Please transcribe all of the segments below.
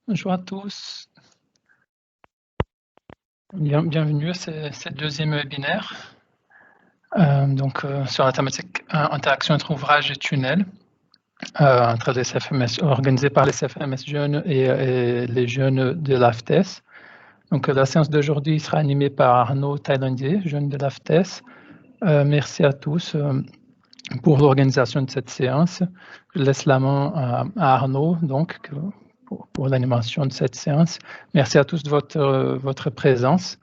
Bonjour à tous. Bienvenue à ce deuxième webinaire sur la thématique interaction entre ouvrages et tunnels entre les CFMS, organisé par les CFMS jeunes et les jeunes de l'AFTES. Donc la séance d'aujourd'hui sera animée par Arnaud Thaïlandier, jeune de l'AFTES. Merci à tous pour l'organisation de cette séance. Je laisse la main à Arnaud donc, pour l'animation de cette séance. Merci à tous de votre présence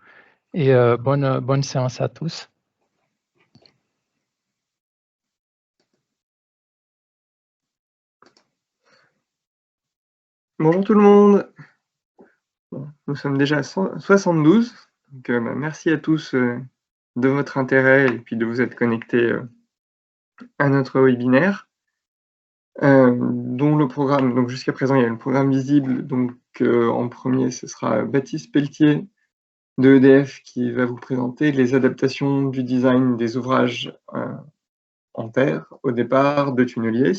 et bonne séance à tous. Bonjour tout le monde. Nous sommes déjà à 72, donc merci à tous de votre intérêt et puis de vous être connectés à notre webinaire. Dont le programme, donc jusqu'à présent il y a le programme visible, donc en premier ce sera Baptiste Pelletier de EDF qui va vous présenter les adaptations du design des ouvrages en terre au départ de tunneliers.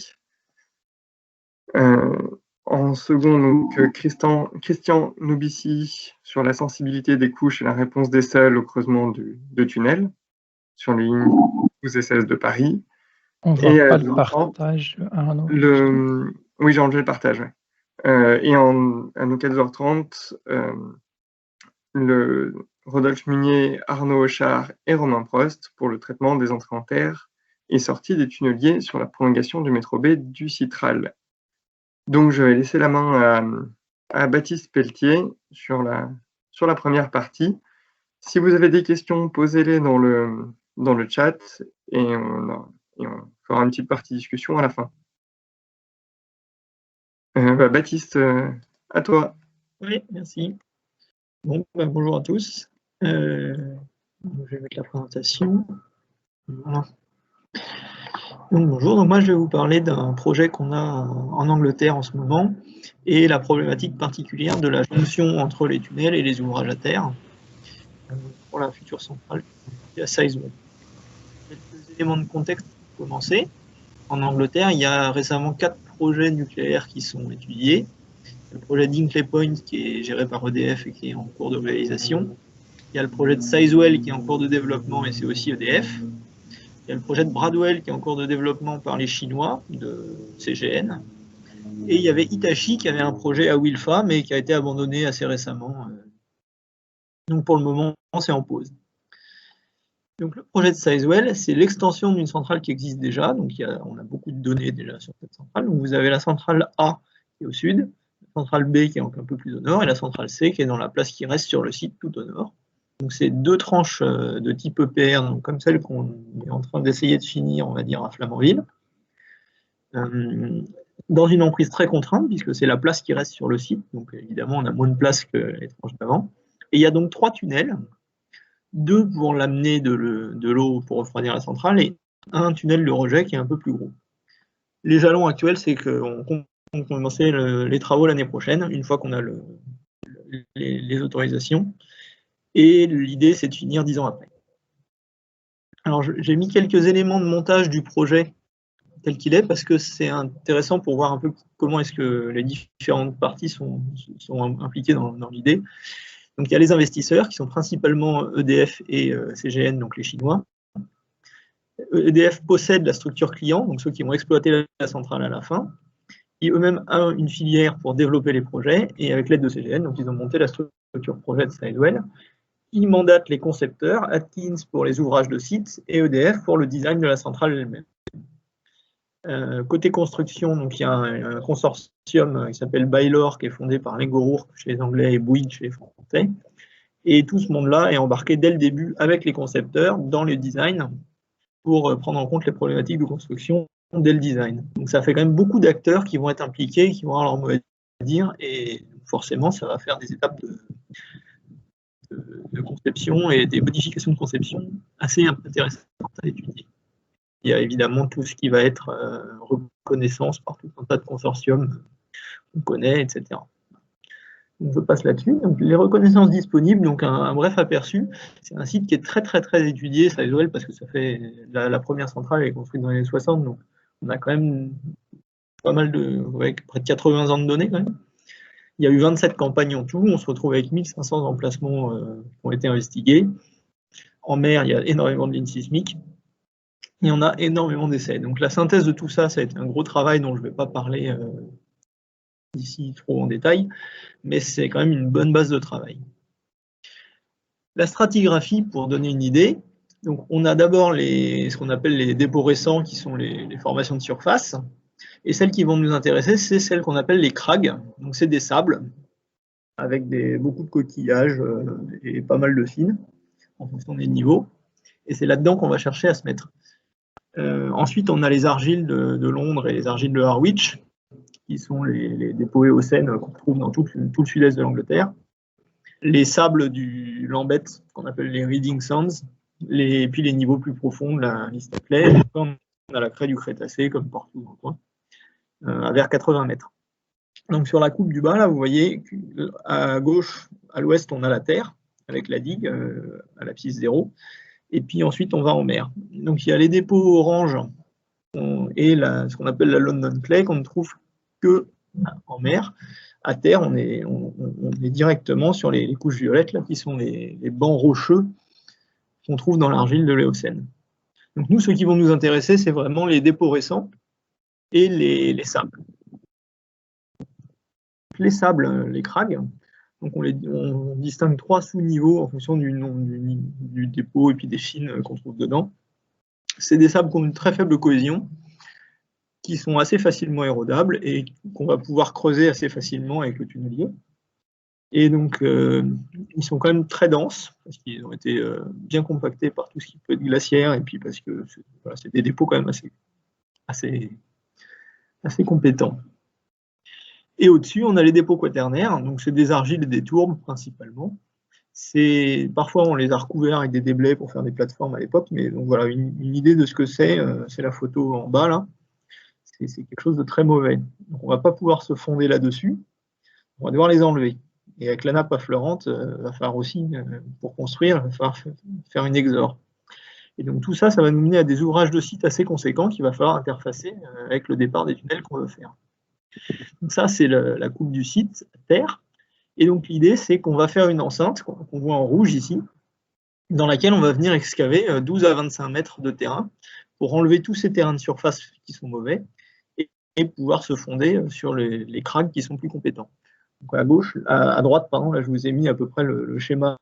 En second, donc, Christian Noubissi sur la sensibilité des couches et la réponse des sols au creusement de tunnels sur les lignes 12 et 16 de Paris. On voit pas le partage, Arnaud. Oui, j'ai enlevé le partage. Ouais. Et à nos 14h30, Rodolphe Munier, Arnaud Auchard et Romain Prost pour le traitement des entrées en terre et sorties des tunneliers sur la prolongation du métro B du Citral. Donc, je vais laisser la main à Baptiste Pelletier sur la première partie. Si vous avez des questions, posez-les dans le chat et on fera une petite partie discussion à la fin. Baptiste, à toi. Oui, merci. Bon, bonjour à tous. Je vais mettre la présentation. Voilà. Donc, bonjour, donc moi je vais vous parler d'un projet qu'on a en Angleterre en ce moment et la problématique particulière de la jonction entre les tunnels et les ouvrages à terre pour la future centrale à Sizewell. Quelques éléments de contexte pour commencer. En Angleterre, il y a récemment 4 projets nucléaires qui sont étudiés. Le projet d'Hinkley Point qui est géré par EDF et qui est en cours de réalisation. Il y a le projet de Sizewell qui est en cours de développement et c'est aussi EDF. Il y a le projet de Bradwell qui est en cours de développement par les Chinois de CGN. Et il y avait Hitachi qui avait un projet à Wilfa mais qui a été abandonné assez récemment. Donc pour le moment, c'est en pause. Donc le projet de Sizewell, c'est l'extension d'une centrale qui existe déjà. Donc on a beaucoup de données déjà sur cette centrale. Donc vous avez la centrale A qui est au sud, la centrale B qui est un peu plus au nord et la centrale C qui est dans la place qui reste sur le site tout au nord. Donc c'est 2 tranches de type EPR, donc comme celle qu'on est en train d'essayer de finir, on va dire, à Flamanville, dans une emprise très contrainte, puisque c'est la place qui reste sur le site, donc évidemment on a moins de place que les tranches d'avant. Et il y a donc 3 tunnels, 2 pour l'amener de l'eau pour refroidir la centrale, et un tunnel de rejet qui est un peu plus gros. Les jalons actuels, c'est qu'on compte commencer les travaux l'année prochaine, une fois qu'on a les autorisations. Et l'idée, c'est de finir 10 ans après. Alors, j'ai mis quelques éléments de montage du projet tel qu'il est, parce que c'est intéressant pour voir un peu comment est-ce que les différentes parties sont impliquées dans l'idée. Donc, il y a les investisseurs, qui sont principalement EDF et CGN, donc les Chinois. EDF possède la structure client, donc ceux qui vont exploiter la centrale à la fin. Ils eux-mêmes ont une filière pour développer les projets, et avec l'aide de CGN, donc ils ont monté la structure projet de Sizewell. Ils mandatent les concepteurs, Atkins pour les ouvrages de site et EDF pour le design de la centrale elle-même. Côté construction, donc il y a un consortium qui s'appelle Baylor qui est fondé par Lego O'Rourke chez les Anglais et Bouygues chez les Français. Et tout ce monde-là est embarqué dès le début avec les concepteurs dans le design pour prendre en compte les problématiques de construction dès le design. Donc ça fait quand même beaucoup d'acteurs qui vont être impliqués, qui vont avoir leur mot à dire, et forcément ça va faire des étapes de conception et des modifications de conception assez intéressantes à étudier. Il y a évidemment tout ce qui va être reconnaissance par tout un tas de consortiums qu'on connaît, etc. Donc je passe là-dessus. Donc les reconnaissances disponibles, donc un bref aperçu. C'est un site qui est très étudié, Sizewell, parce que ça fait la première centrale est construite dans les années 60, donc on a quand même pas mal près de 80 ans de données quand même. Il y a eu 27 campagnes en tout, on se retrouve avec 1500 emplacements qui ont été investigués. En mer, il y a énormément de lignes sismiques. Il y en a énormément d'essais. Donc la synthèse de tout ça, ça a été un gros travail dont je ne vais pas parler ici trop en détail, mais c'est quand même une bonne base de travail. La stratigraphie, pour donner une idée, donc on a d'abord ce qu'on appelle les dépôts récents, qui sont les formations de surface, et celles qui vont nous intéresser, c'est celles qu'on appelle les crags. Donc c'est des sables, avec beaucoup de coquillages et pas mal de fines, en fonction des niveaux, et c'est là-dedans qu'on va chercher à se mettre. Ensuite, on a les argiles de Londres et les argiles de Harwich, qui sont les dépôts éocènes qu'on trouve dans tout le sud-est de l'Angleterre. Les sables du Lambeth, qu'on appelle les Reading Sands, et puis les niveaux plus profonds de la liste Clay, on a la craie du Crétacé, comme partout dans le coin, à vers 80 mètres. Donc sur la coupe du bas, là, vous voyez à gauche, à l'ouest, on a la terre, avec la digue à l'abscisse 0, et puis ensuite on va en mer. Donc il y a les dépôts orange et ce qu'on appelle la London Clay, qu'on ne trouve que en mer. À terre, on est directement sur les couches violettes, là, qui sont les bancs rocheux qu'on trouve dans l'argile de l'Éocène. Donc nous, ceux qui vont nous intéresser, c'est vraiment les dépôts récents et les sables. Les sables, les crags, donc on distingue 3 sous-niveaux en fonction du nom du dépôt et puis des fines qu'on trouve dedans. C'est des sables qui ont une très faible cohésion, qui sont assez facilement érodables et qu'on va pouvoir creuser assez facilement avec le tunnelier. Et donc, ils sont quand même très denses, parce qu'ils ont été bien compactés par tout ce qui peut être glaciaire, et puis parce que c'est des dépôts quand même assez compétents. Et au-dessus, on a les dépôts quaternaires, donc c'est des argiles et des tourbes principalement. Parfois, on les a recouverts avec des déblais pour faire des plateformes à l'époque, mais donc voilà, une idée de ce que c'est la photo en bas, là. C'est quelque chose de très mauvais. Donc on ne va pas pouvoir se fonder là-dessus, on va devoir les enlever. Et avec la nappe affleurante, il va falloir aussi, pour construire, il va falloir faire une exore. Et donc tout ça, ça va nous mener à des ouvrages de site assez conséquents qu'il va falloir interfacer avec le départ des tunnels qu'on veut faire. Donc ça, c'est la coupe du site, terre. Et donc l'idée, c'est qu'on va faire une enceinte, qu'on voit en rouge ici, dans laquelle on va venir excaver 12 à 25 mètres de terrain pour enlever tous ces terrains de surface qui sont mauvais et pouvoir se fonder sur les crags qui sont plus compétents. Donc à droite, pardon, là je vous ai mis à peu près le schéma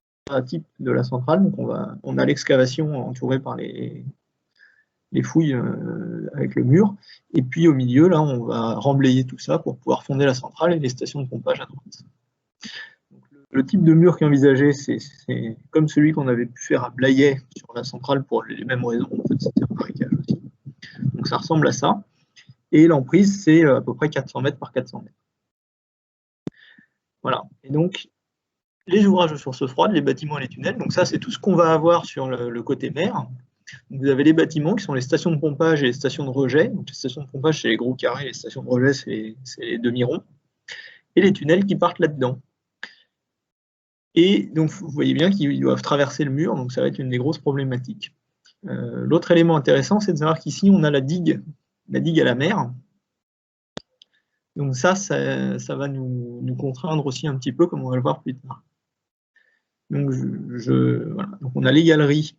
type de la centrale. Donc on a l'excavation entourée par les fouilles avec le mur, et puis au milieu, là, on va remblayer tout ça pour pouvoir fonder la centrale et les stations de pompage à droite. Donc, le type de mur qui est envisagé, c'est comme celui qu'on avait pu faire à Blayais sur la centrale pour les mêmes raisons. En fait, c'était un marécage aussi. Donc ça ressemble à ça. Et l'emprise, c'est à peu près 400 mètres par 400 mètres. Voilà. Et donc, les ouvrages de source froide, les bâtiments et les tunnels, donc ça, c'est tout ce qu'on va avoir sur le côté mer. Donc, vous avez les bâtiments qui sont les stations de pompage et les stations de rejet. Donc, les stations de pompage, c'est les gros carrés, les stations de rejet, c'est les demi-ronds. Et les tunnels qui partent là-dedans. Et donc, vous voyez bien qu'ils doivent traverser le mur, donc ça va être une des grosses problématiques. L'autre élément intéressant, c'est de savoir qu'ici, on a la digue à la mer. Donc ça va nous contraindre aussi un petit peu, comme on va le voir plus tard. Donc, voilà. Donc on a les galeries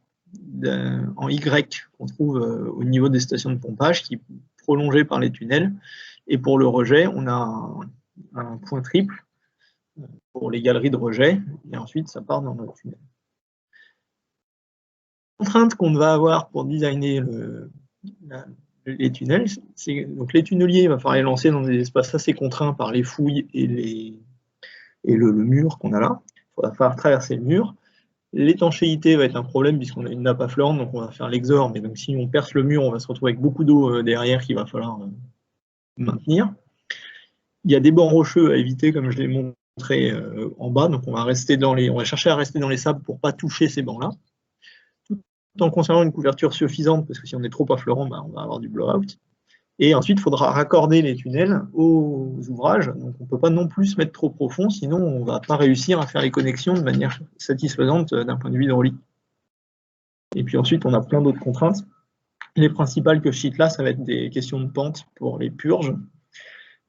en Y qu'on trouve au niveau des stations de pompage, qui est prolongé par les tunnels. Et pour le rejet, on a un point triple pour les galeries de rejet, et ensuite ça part dans le tunnel. La contrainte qu'on va avoir pour designer les tunnels, c'est donc les tunneliers, il va falloir les lancer dans des espaces assez contraints par les fouilles et le mur qu'on a là. Il va falloir traverser le mur. L'étanchéité va être un problème puisqu'on a une nappe affleurante, donc on va faire l'exore, mais donc si on perce le mur, on va se retrouver avec beaucoup d'eau derrière qu'il va falloir maintenir. Il y a des bancs rocheux à éviter, comme je l'ai montré en bas, donc on va chercher à rester dans les sables pour ne pas toucher ces bancs-là, tout en conservant une couverture suffisante, parce que si on est trop affleurant, on va avoir du blowout. Et ensuite, il faudra raccorder les tunnels aux ouvrages. Donc, on ne peut pas non plus se mettre trop profond, sinon on ne va pas réussir à faire les connexions de manière satisfaisante d'un point de vue hydraulique. Et puis ensuite, on a plein d'autres contraintes. Les principales que je cite là, ça va être des questions de pente pour les purges,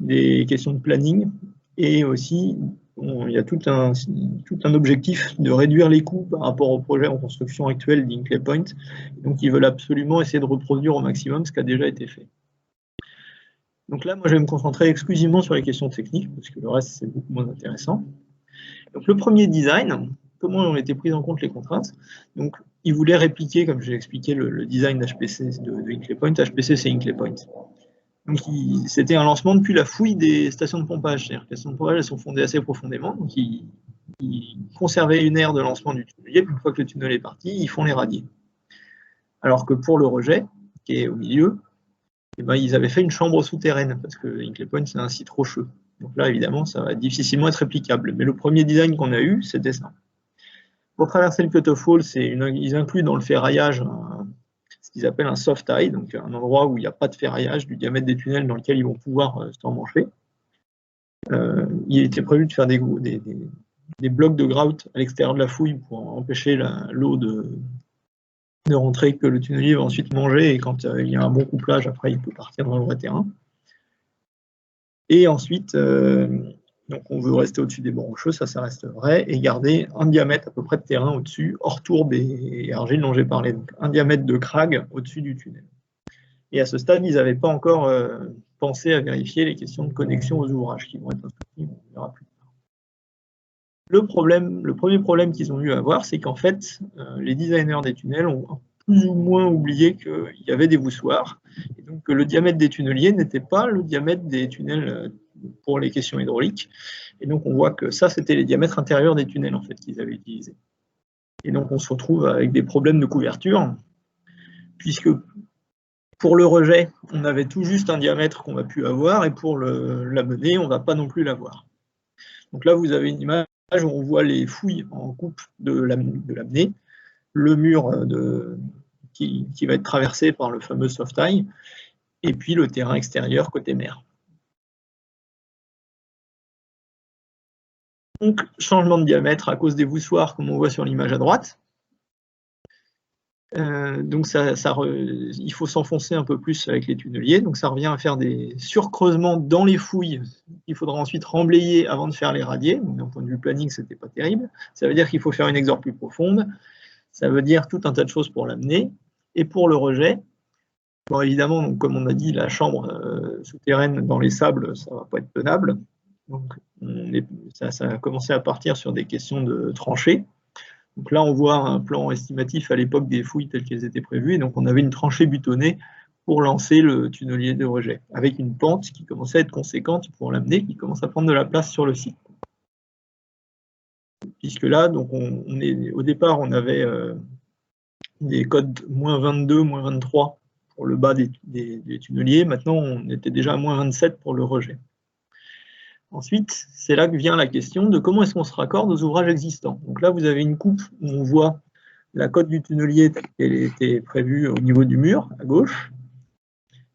des questions de planning, Et aussi, il y a tout un objectif de réduire les coûts par rapport au projet en construction actuel d'Hinkley Point. Donc, ils veulent absolument essayer de reproduire au maximum ce qui a déjà été fait. Donc là, moi, je vais me concentrer exclusivement sur les questions techniques, parce que le reste, c'est beaucoup moins intéressant. Donc, le premier design, comment ont été prises en compte les contraintes? Donc, ils voulaient répliquer, comme j'ai expliqué, le design d'HPC de Hinkley Point. HPC, c'est Hinkley Point. Donc, c'était un lancement depuis la fouille des stations de pompage. C'est-à-dire que les stations de pompage, elles sont fondées assez profondément. Donc, ils conservaient une aire de lancement du tunnelier. Puis, une fois que le tunnel est parti, ils font les radiers. Alors que pour le rejet, qui est au milieu, eh ben, ils avaient fait une chambre souterraine, parce que Hinkley Point, c'est un site rocheux. Donc là, évidemment, ça va difficilement être réplicable. Mais le premier design qu'on a eu, c'était ça. Pour traverser le cut-off wall, ils incluent dans le ferraillage ce qu'ils appellent un soft tie, donc un endroit où il n'y a pas de ferraillage du diamètre des tunnels dans lequel ils vont pouvoir s'emmancher. Il était prévu de faire des blocs de grout à l'extérieur de la fouille pour empêcher l'eau de rentrer, que le tunnelier va ensuite manger, et quand il y a un bon couplage, après il peut partir dans le vrai terrain. Et ensuite, donc on veut rester au-dessus des bords rocheux, ça reste vrai, et garder un diamètre à peu près de terrain au-dessus, hors tourbe et argile dont j'ai parlé, donc un diamètre de crag au-dessus du tunnel. Et à ce stade, ils n'avaient pas encore pensé à vérifier les questions de connexion aux ouvrages, qui vont être instructifs, on verra plus tard. Le premier problème qu'ils ont eu à voir, c'est qu'en fait, les designers des tunnels ont plus ou moins oublié qu'il y avait des voussoirs, et donc que le diamètre des tunneliers n'était pas le diamètre des tunnels pour les questions hydrauliques. Et donc on voit que ça, c'était les diamètres intérieurs des tunnels en fait qu'ils avaient utilisés. Et donc on se retrouve avec des problèmes de couverture, puisque pour le rejet, on avait tout juste un diamètre qu'on va pu avoir, et pour la menée, on ne va pas non plus l'avoir. Donc là, vous avez une image où on voit les fouilles en coupe de la menée, le mur qui va être traversé par le fameux soft tie, et puis le terrain extérieur côté mer. Donc, changement de diamètre à cause des voussoirs, comme on voit sur l'image à droite. Donc, il faut s'enfoncer un peu plus avec les tunneliers. Donc, ça revient à faire des surcreusements dans les fouilles qu'il faudra ensuite remblayer avant de faire les radiers. D'un point de vue planning, ce n'était pas terrible. Ça veut dire qu'il faut faire une exorbe plus profonde. Ça veut dire tout un tas de choses pour l'amener. Et pour le rejet, bon, évidemment, donc, comme on a dit, la chambre souterraine dans les sables, ça ne va pas être tenable. Donc, ça a commencé à partir sur des questions de tranchées. Donc là, on voit un plan estimatif à l'époque des fouilles telles qu'elles étaient prévues. Et donc, on avait une tranchée butonnée pour lancer le tunnelier de rejet, avec une pente qui commençait à être conséquente pour l'amener, qui commence à prendre de la place sur le site. Puisque là, donc au départ, on avait des codes -22, -23 pour le bas des tunneliers. Maintenant, on était déjà à -27 pour le rejet. Ensuite, c'est là que vient la question de comment est-ce qu'on se raccorde aux ouvrages existants. Donc là, vous avez une coupe où on voit la cote du tunnelier telle qu'elle était prévue au niveau du mur, à gauche,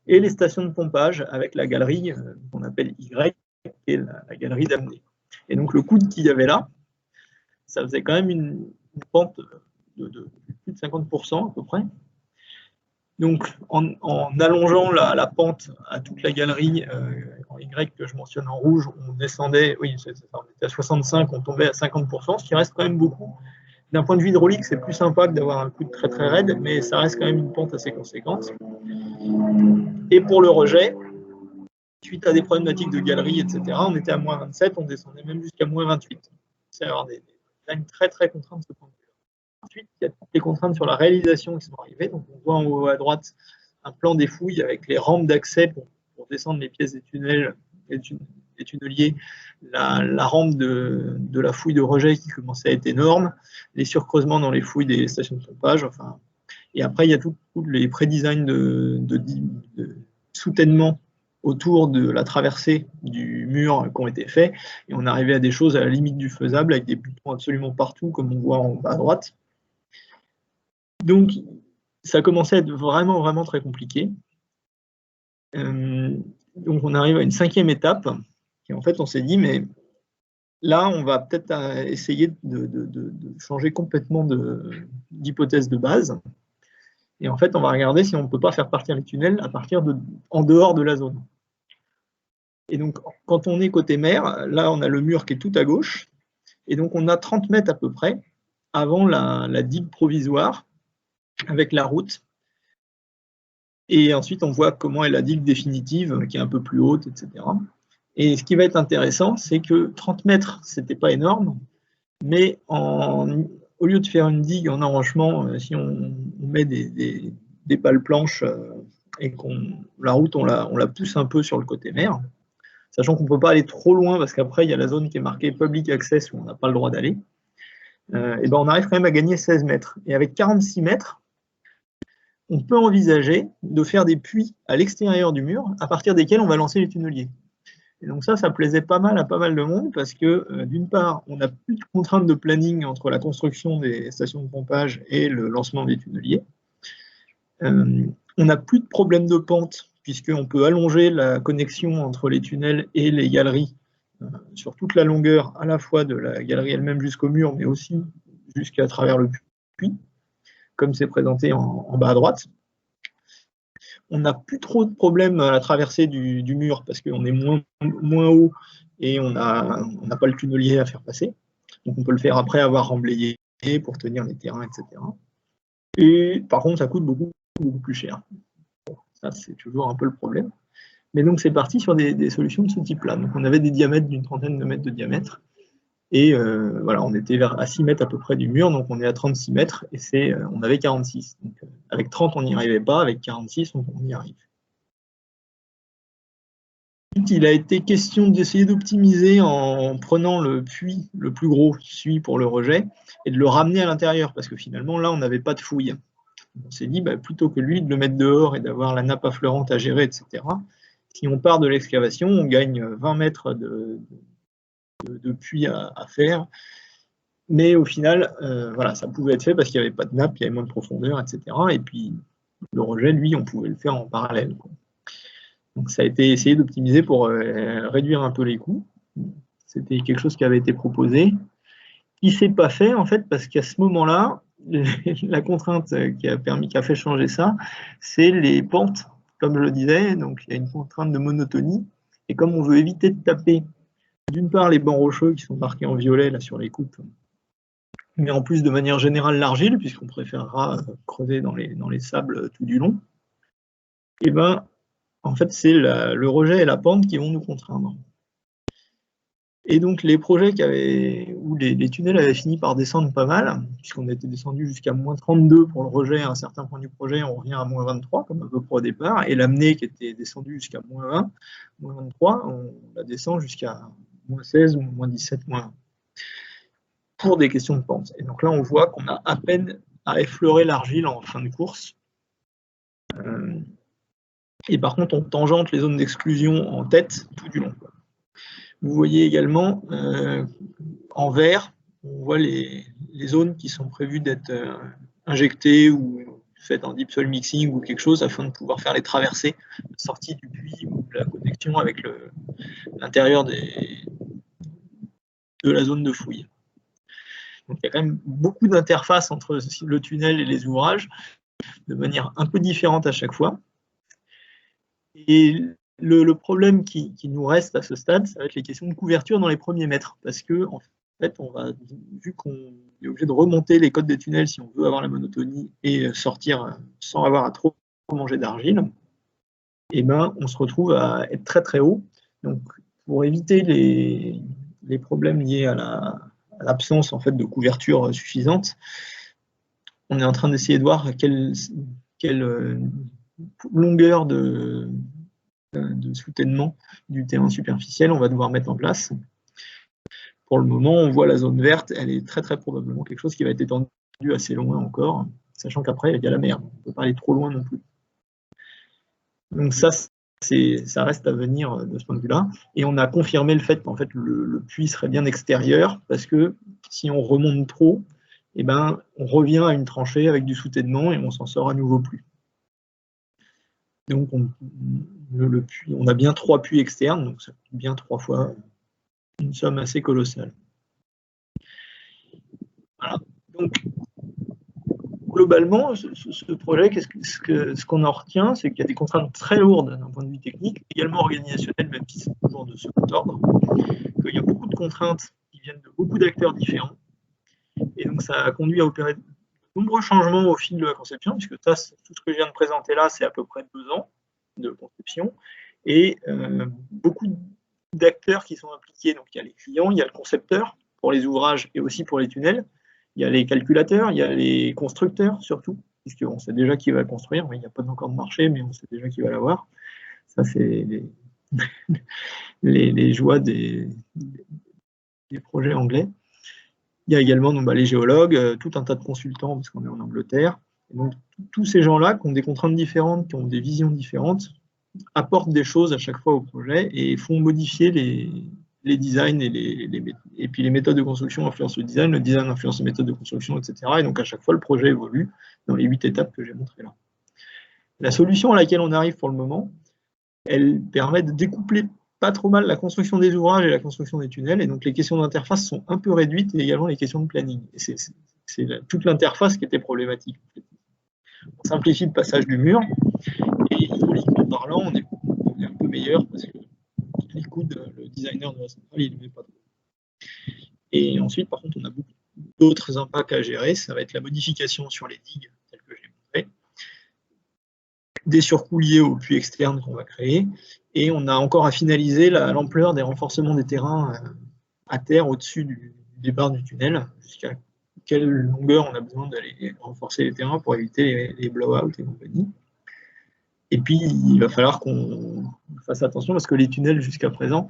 et les stations de pompage avec la galerie qu'on appelle Y, qui est la galerie d'amener. Et donc le coude qu'il y avait là, ça faisait quand même une pente de plus de 50% à peu près. Donc, en allongeant la pente à toute la galerie en Y que je mentionne en rouge, on descendait, oui, on était à 65, on tombait à 50%, ce qui reste quand même beaucoup. D'un point de vue hydraulique, c'est plus sympa que d'avoir un coude très très raide, mais ça reste quand même une pente assez conséquente. Et pour le rejet, suite à des problématiques de galerie, etc., on était à -27, on descendait même jusqu'à -28. C'est avoir des lignes très très contraintes de ce point de vue. Ensuite, il y a toutes les contraintes sur la réalisation qui sont arrivées. Donc, on voit en haut à droite un plan des fouilles avec les rampes d'accès pour descendre les pièces des tunnels, des tunneliers, la rampe de la fouille de rejet qui commençait à être énorme, les surcreusements dans les fouilles des stations de pompage. Enfin, et après, il y a tous les pré-designs de soutènement autour de la traversée du mur qui ont été faits. Et on arrivait à des choses à la limite du faisable avec des boutons absolument partout, comme on voit en bas à droite. Donc, ça commençait à être vraiment, vraiment très compliqué. Donc, on arrive à une 5e étape. Et en fait, on s'est dit, mais là, on va peut-être essayer de changer complètement d'hypothèse de base. Et en fait, on va regarder si on ne peut pas faire partir les tunnels à partir en dehors de la zone. Et donc, quand on est côté mer, là, on a le mur qui est tout à gauche. Et donc, on a 30 mètres à peu près avant la digue provisoire avec la route. Et ensuite, on voit comment est la digue définitive, qui est un peu plus haute, etc. Et ce qui va être intéressant, c'est que 30 mètres, c'était pas énorme, mais au lieu de faire une digue en enrochement, si on met des pales planches et la route, on la pousse un peu sur le côté mer, sachant qu'on ne peut pas aller trop loin parce qu'après, il y a la zone qui est marquée Public Access où on n'a pas le droit d'aller, et ben on arrive quand même à gagner 16 mètres. Et avec 46 mètres, on peut envisager de faire des puits à l'extérieur du mur à partir desquels on va lancer les tunneliers. Et donc ça plaisait pas mal à pas mal de monde parce que d'une part, on n'a plus de contraintes de planning entre la construction des stations de pompage et le lancement des tunneliers. On n'a plus de problème de pente puisqu'on peut allonger la connexion entre les tunnels et les galeries sur toute la longueur, à la fois de la galerie elle-même jusqu'au mur, mais aussi jusqu'à travers le puits, comme c'est présenté en bas à droite. On n'a plus trop de problèmes à la traversée du mur parce qu'on est moins haut et on n'a pas le tunnelier à faire passer. Donc on peut le faire après avoir remblayé pour tenir les terrains, etc. Et par contre, ça coûte beaucoup plus cher. Bon, ça, c'est toujours un peu le problème. Mais donc c'est parti sur des solutions de ce type-là. Donc on avait des diamètres d'une trentaine de mètres de diamètre. Et voilà, on était à 6 mètres à peu près du mur, donc on est à 36 mètres, et on avait 46. Donc, avec 30, on n'y arrivait pas, avec 46, on y arrive. Il a été question d'essayer d'optimiser en prenant le puits le plus gros, celui pour le rejet, et de le ramener à l'intérieur, parce que finalement, là, on n'avait pas de fouille. On s'est dit, plutôt que lui, de le mettre dehors et d'avoir la nappe affleurante à gérer, etc., si on part de l'excavation, on gagne 20 mètres de puits à faire, mais au final, voilà, ça pouvait être fait parce qu'il n'y avait pas de nappe, il y avait moins de profondeur, etc. Et puis le rejet, lui, on pouvait le faire en parallèle, quoi. Donc ça a été essayé d'optimiser pour réduire un peu les coûts. C'était quelque chose qui avait été proposé, qui ne s'est pas fait en fait parce qu'à ce moment-là, la contrainte qui a fait changer ça, c'est les pentes, comme je le disais. Donc il y a une contrainte de monotonie, et comme on veut éviter de taper d'une part les bancs rocheux qui sont marqués en violet là sur les coupes, mais en plus de manière générale l'argile, puisqu'on préférera creuser dans les sables tout du long, et ben en fait c'est le rejet et la pente qui vont nous contraindre. Et donc les projets où les tunnels avaient fini par descendre pas mal, puisqu'on était descendu jusqu'à -32 pour le rejet à un certain point du projet, on revient à -23 comme à peu près au départ, et l'amener qui était descendu jusqu'à -20, -23, on la descend jusqu'à -16 ou -17, -20. Pour des questions de pente. Et donc là, on voit qu'on a à peine à effleurer l'argile en fin de course. Et par contre, on tangente les zones d'exclusion en tête tout du long. Vous voyez également en vert, on voit les zones qui sont prévues d'être injectées ou faites en deep soil mixing ou quelque chose afin de pouvoir faire les traversées, la sortie du puits ou la connexion avec l'intérieur de la zone de fouille. Donc, il y a quand même beaucoup d'interfaces entre le tunnel et les ouvrages, de manière un peu différente à chaque fois. Et le problème qui nous reste à ce stade, ça va être les questions de couverture dans les premiers mètres, parce que en fait, vu qu'on est obligé de remonter les côtes des tunnels si on veut avoir la monotonie et sortir sans avoir à trop manger d'argile, et ben, on se retrouve à être très très haut. Donc, pour éviter les problèmes liés à l'absence en fait de couverture suffisante, on est en train d'essayer de voir quelle longueur de soutènement du terrain superficiel on va devoir mettre en place. Pour le moment, on voit la zone verte, elle est très très probablement quelque chose qui va être étendu assez loin encore, sachant qu'après il y a la mer, on ne peut pas aller trop loin non plus. Donc ça reste à venir de ce point de vue-là. Et on a confirmé le fait qu'en fait, le puits serait bien extérieur, parce que si on remonte trop, eh ben, on revient à une tranchée avec du soutènement et on s'en sort à nouveau plus. Donc on a bien 3 puits externes, donc ça coûte bien 3 fois une somme assez colossale. Voilà. Donc, globalement, ce projet, ce qu'on en retient, c'est qu'il y a des contraintes très lourdes d'un point de vue technique, également organisationnel, même si c'est toujours cet ordre, qu'il y a beaucoup de contraintes qui viennent de beaucoup d'acteurs différents. Et donc, ça a conduit à opérer de nombreux changements au fil de la conception, puisque tout ce que je viens de présenter là, c'est à peu près 2 ans de conception, et beaucoup d'acteurs qui sont impliqués. Donc, il y a les clients, il y a le concepteur pour les ouvrages et aussi pour les tunnels, il y a les calculateurs, il y a les constructeurs surtout, puisqu'on sait déjà qui va le construire, mais il n'y a pas encore de marché, mais on sait déjà qui va l'avoir. Ça, c'est les joies des projets anglais. Il y a également donc, les géologues, tout un tas de consultants, parce qu'on est en Angleterre. Et donc, tous ces gens-là qui ont des contraintes différentes, qui ont des visions différentes, apportent des choses à chaque fois au projet et font modifier les designs et puis les méthodes de construction influencent le design influence les méthodes de construction, etc. Et donc, à chaque fois, le projet évolue dans les 8 étapes que j'ai montrées là. La solution à laquelle on arrive pour le moment, elle permet de découpler pas trop mal la construction des ouvrages et la construction des tunnels, et donc les questions d'interface sont un peu réduites, et également les questions de planning. Et c'est toute l'interface qui était problématique. On simplifie le passage du mur, et hydrauliquement parlant, on est un peu meilleur, parce que les coudes, le designer de la centrale, il ne met pas trop. Et ensuite, par contre, on a beaucoup d'autres impacts à gérer, ça va être la modification sur les digues, telles que j'ai montré, des surcoûts liés aux puits externes qu'on va créer, et on a encore à finaliser l'ampleur des renforcements des terrains à terre au-dessus des barres du tunnel, jusqu'à quelle longueur on a besoin d'aller renforcer les terrains pour éviter les blow-out et compagnie. Et puis, il va falloir qu'on fasse attention, parce que les tunnels, jusqu'à présent,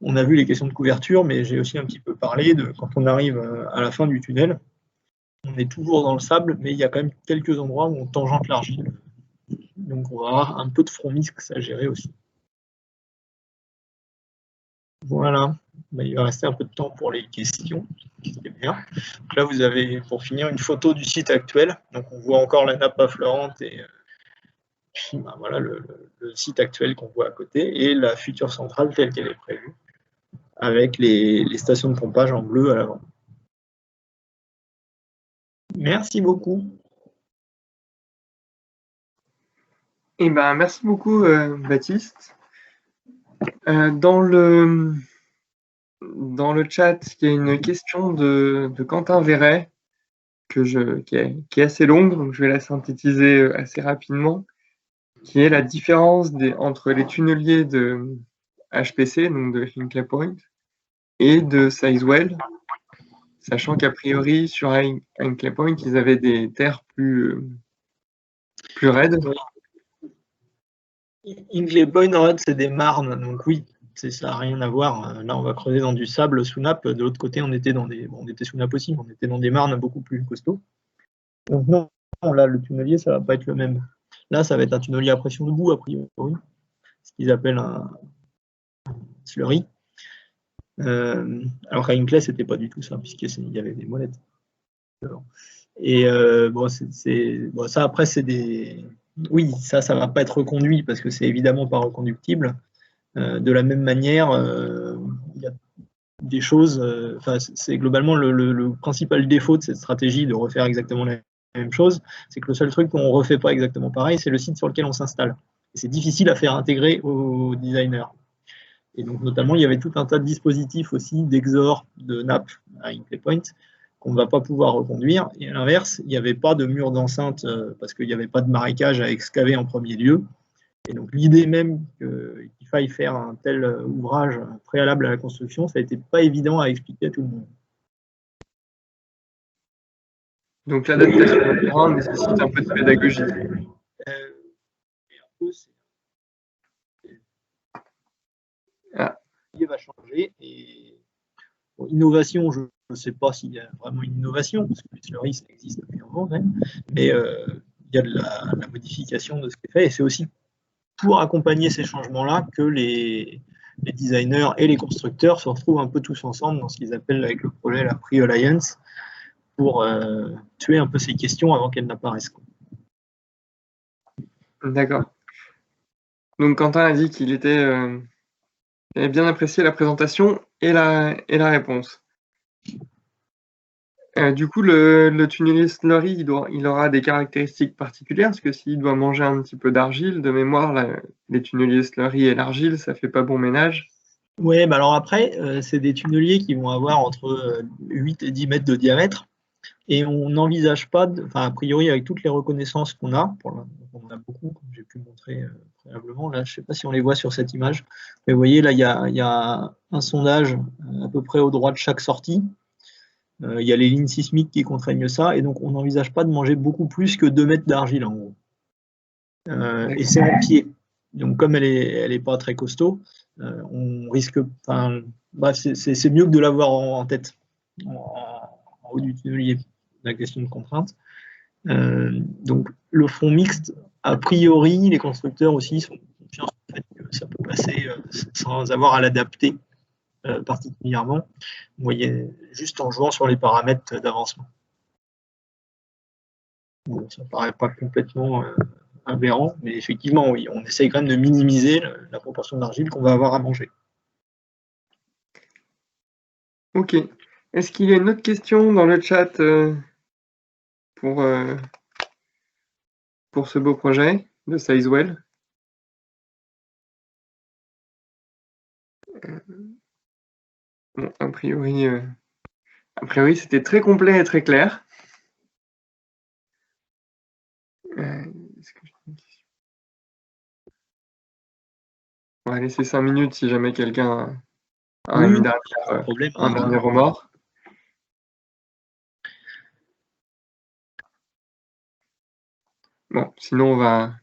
on a vu les questions de couverture, mais j'ai aussi un petit peu parlé de quand on arrive à la fin du tunnel, on est toujours dans le sable, mais il y a quand même quelques endroits où on tangente l'argile. Donc, on va avoir un peu de front mixte à gérer aussi. Voilà, il va rester un peu de temps pour les questions, c'est bien. Donc là, vous avez, pour finir, une photo du site actuel. Donc, on voit encore la nappe affleurante et puis, voilà le site actuel qu'on voit à côté et la future centrale telle qu'elle est prévue, avec les stations de pompage en bleu à l'avant. Merci beaucoup. Eh ben, merci beaucoup, Baptiste. Dans le chat, il y a une question de Quentin Verret qui est assez longue, donc je vais la synthétiser assez rapidement, qui est la différence entre les tunneliers de HPC, donc de Hinkley Point, et de Sizewell, sachant qu'a priori, sur Hinkley Point, ils avaient des terres plus raides. Hinkley Point, en fait, c'est des marnes, donc oui, ça n'a rien à voir. Là, on va creuser dans du sable sous nappe. De l'autre côté, on était sous nappe aussi, mais on était dans des marnes beaucoup plus costauds. Donc non, là, le tunnelier, ça va pas être le même. Là, ça va être un tunnelier à pression debout, a priori, ce qu'ils appellent un slurry. Alors qu'à Hinkley, c'était pas du tout ça, puisqu'il y avait des molettes. Et ça, après, c'est des... Oui, ça va pas être reconduit, parce que c'est évidemment pas reconductible. De la même manière, il y a des choses... c'est globalement le principal défaut de cette stratégie de refaire exactement la même chose, c'est que le seul truc qu'on ne refait pas exactement pareil, c'est le site sur lequel on s'installe. Et c'est difficile à faire intégrer aux designers. Et donc, notamment, il y avait tout un tas de dispositifs aussi d'exor, de nappe à Hinkley Point, qu'on ne va pas pouvoir reconduire. Et à l'inverse, il n'y avait pas de mur d'enceinte parce qu'il n'y avait pas de marécage à excaver en premier lieu. Et donc, l'idée même qu'il faille faire un tel ouvrage préalable à la construction, ça n'était pas évident à expliquer à tout le monde. Donc, l'adaptation du terrain nécessite un peu de pédagogie. Il va changer. Et bon, innovation, je ne sais pas s'il y a vraiment une innovation, parce que le slurry, ça existe depuis longtemps même, mais il y a de la modification de ce qui est fait, et c'est aussi pour accompagner ces changements-là que les designers et les constructeurs se retrouvent un peu tous ensemble dans ce qu'ils appellent avec le projet la Pre-Alliance, pour tuer un peu ces questions avant qu'elles n'apparaissent. D'accord. Donc Quentin a dit qu'il avait bien apprécié la présentation et la réponse. Du coup, le tunnelier slurry, il aura des caractéristiques particulières, parce que s'il doit manger un petit peu d'argile, de mémoire, les tunneliers slurry et l'argile, ça fait pas bon ménage. Oui, bah alors après, c'est des tunneliers qui vont avoir entre 8 et 10 mètres de diamètre. Et on n'envisage pas, enfin, a priori, avec toutes les reconnaissances qu'on a, on en a beaucoup, comme j'ai pu montrer préalablement, là, je ne sais pas si on les voit sur cette image, mais vous voyez, là, il y a un sondage à peu près au droit de chaque sortie. Il y a les lignes sismiques qui contraignent ça, et donc on n'envisage pas de manger beaucoup plus que 2 mètres d'argile, en gros. Et c'est en pied. Donc, comme elle est pas très costaud, on risque, enfin, bah, c'est mieux que de l'avoir en tête, en haut du tunnelier, la question de contrainte. Donc, le front mixte, a priori, les constructeurs aussi sont confiants sur le fait que ça peut passer sans avoir à l'adapter particulièrement. Vous voyez, juste en jouant sur les paramètres d'avancement. Bon, ça ne paraît pas complètement aberrant, mais effectivement, oui, on essaye quand même de minimiser la proportion d'argile qu'on va avoir à manger. Ok. Est-ce qu'il y a une autre question dans le chat pour ce beau projet de Sizewell? Bon, a priori, c'était très complet et très clair. On va laisser 5 minutes si jamais quelqu'un a un dernier remords. Bon, sinon on va...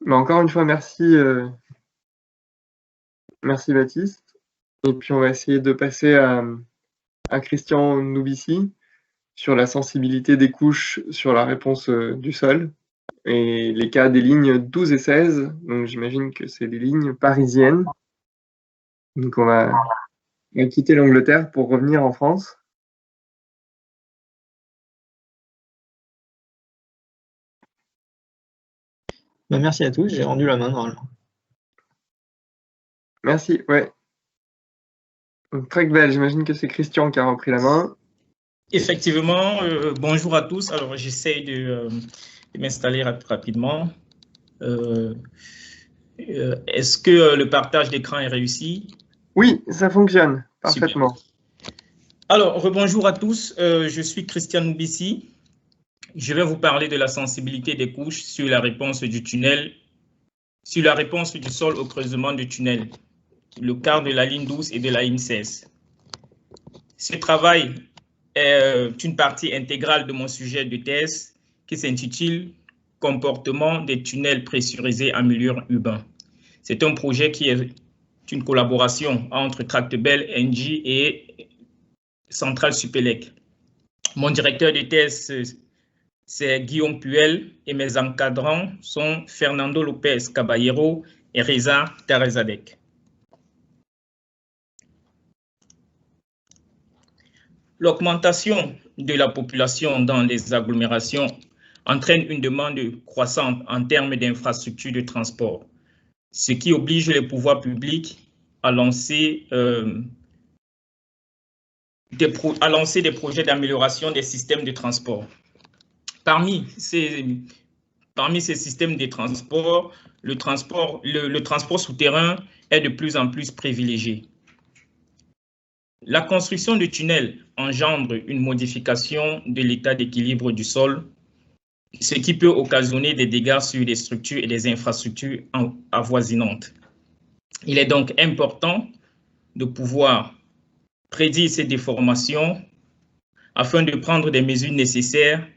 Mais encore une fois, merci Baptiste. Et puis on va essayer de passer à Christian Noubici sur la sensibilité des couches sur la réponse du sol et les cas des lignes 12 et 16. Donc j'imagine que c'est des lignes parisiennes. Donc on va quitter l'Angleterre pour revenir en France. Ben, merci à tous, j'ai rendu la main normalement. Merci, ouais. Très belle, j'imagine que c'est Christian qui a repris la main. Effectivement, bonjour à tous. Alors, j'essaie de m'installer rapidement. Est-ce que le partage d'écran est réussi? Oui, ça fonctionne parfaitement. Super. Alors, rebonjour à tous. Je suis Christian Noubici. Je vais vous parler de la sensibilité des couches sur la réponse du tunnel, sur la réponse du sol au creusement du tunnel, le quart de la ligne 12 et de la ligne 16. Ce travail est une partie intégrale de mon sujet de thèse qui s'intitule « Comportement des tunnels pressurisés en milieu urbain ». C'est un projet qui est une collaboration entre Tractebel, Engie et Centrale Supélec. Mon directeur de thèse, c'est Guillaume Puel et mes encadrants sont Fernando Lopez Caballero et Reza Tarazadek. L'augmentation de la population dans les agglomérations entraîne une demande croissante en termes d'infrastructures de transport, ce qui oblige les pouvoirs publics à lancer des projets d'amélioration des systèmes de transport. Parmi ces systèmes de transport, le transport souterrain est de plus en plus privilégié. La construction de tunnels engendre une modification de l'état d'équilibre du sol, ce qui peut occasionner des dégâts sur des structures et des infrastructures avoisinantes. Il est donc important de pouvoir prédire ces déformations afin de prendre des mesures nécessaires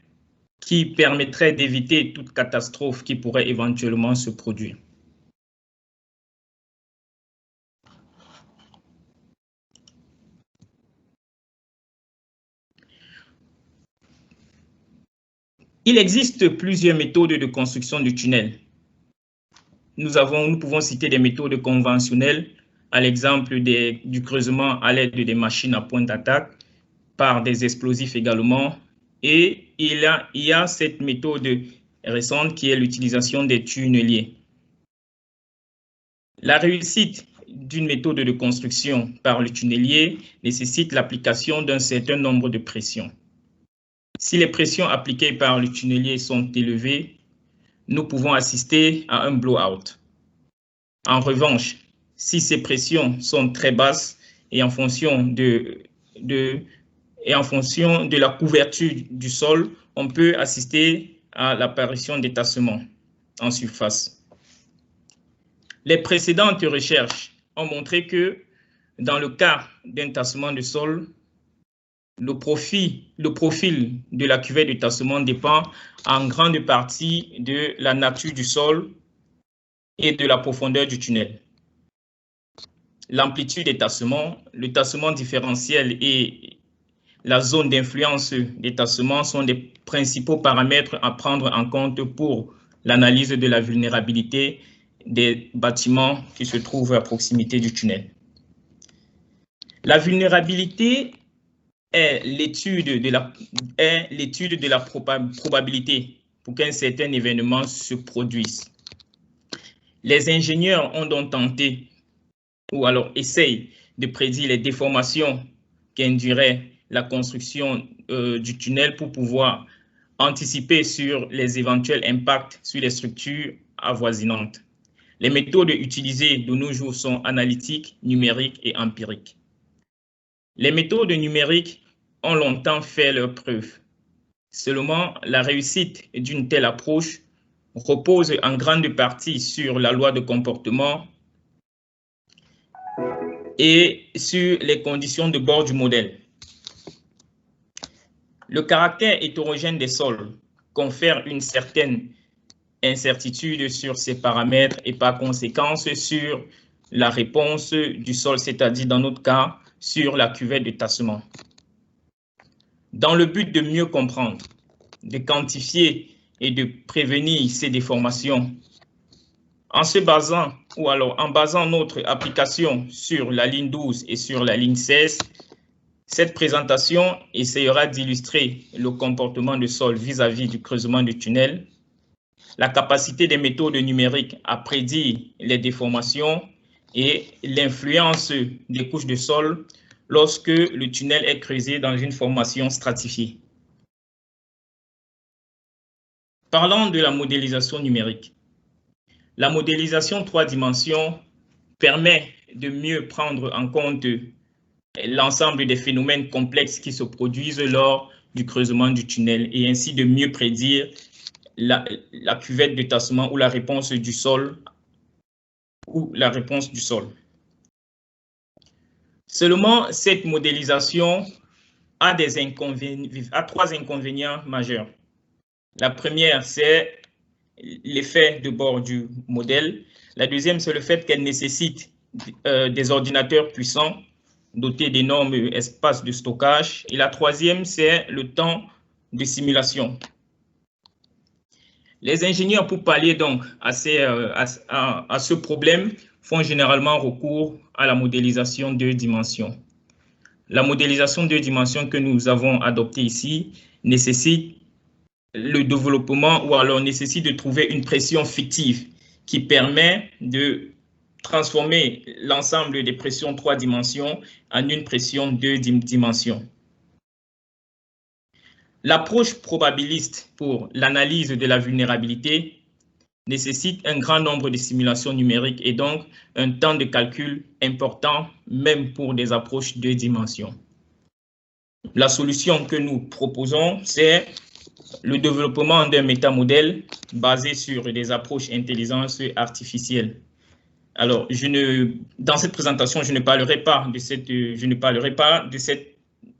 qui permettraient d'éviter toute catastrophe qui pourrait éventuellement se produire. Il existe plusieurs méthodes de construction du tunnel. Nous pouvons citer des méthodes conventionnelles, à l'exemple du creusement à l'aide des machines à point d'attaque, par des explosifs également. Et il y a cette méthode récente qui est l'utilisation des tunneliers. La réussite d'une méthode de construction par le tunnelier nécessite l'application d'un certain nombre de pressions. Si les pressions appliquées par le tunnelier sont élevées, nous pouvons assister à un blowout. En revanche, si ces pressions sont très basses et en fonction de la couverture du sol, on peut assister à l'apparition des tassements en surface. Les précédentes recherches ont montré que dans le cas d'un tassement de sol, le profil de la cuvette de tassement dépend en grande partie de la nature du sol et de la profondeur du tunnel. L'amplitude des tassements, le tassement différentiel et la zone d'influence des tassements sont les principaux paramètres à prendre en compte pour l'analyse de la vulnérabilité des bâtiments qui se trouvent à proximité du tunnel. La vulnérabilité est l'étude de la probabilité pour qu'un certain événement se produise. Les ingénieurs ont donc tenté ou alors essayent de prédire les déformations qu'induirait la construction du tunnel pour pouvoir anticiper sur les éventuels impacts sur les structures avoisinantes. Les méthodes utilisées de nos jours sont analytiques, numériques et empiriques. Les méthodes numériques ont longtemps fait leurs preuves. Seulement, la réussite d'une telle approche repose en grande partie sur la loi de comportement et sur les conditions de bord du modèle. Le caractère hétérogène des sols confère une certaine incertitude sur ces paramètres et par conséquent sur la réponse du sol, c'est-à-dire dans notre cas, sur la cuvette de tassement. Dans le but de mieux comprendre, de quantifier et de prévenir ces déformations, en basant notre application sur la ligne 12 et sur la ligne 16, cette présentation essayera d'illustrer le comportement du sol vis-à-vis du creusement du tunnel, la capacité des méthodes numériques à prédire les déformations et l'influence des couches de sol lorsque le tunnel est creusé dans une formation stratifiée. Parlons de la modélisation numérique. La modélisation 3 dimensions permet de mieux prendre en compte l'ensemble des phénomènes complexes qui se produisent lors du creusement du tunnel et ainsi de mieux prédire la cuvette de tassement ou la réponse du sol Seulement, cette modélisation a 3 inconvénients majeurs. La première, c'est l'effet de bord du modèle. La deuxième, c'est le fait qu'elle nécessite des ordinateurs puissants dotés d'énormes espaces de stockage. Et la troisième, c'est le temps de simulation. Les ingénieurs, pour pallier donc à ce problème, font généralement recours à la modélisation 2 dimensions. La modélisation 2 dimensions que nous avons adoptée ici nécessite le développement ou alors nécessite de trouver une pression fictive qui permet de transformer l'ensemble des pressions 3 dimensions en une pression 2 dimensions. L'approche probabiliste pour l'analyse de la vulnérabilité nécessite un grand nombre de simulations numériques et donc un temps de calcul important, même pour des approches 2 dimensions. La solution que nous proposons, c'est le développement d'un métamodèle basé sur des approches intelligence artificielle. Alors, dans cette présentation, je ne parlerai pas de cette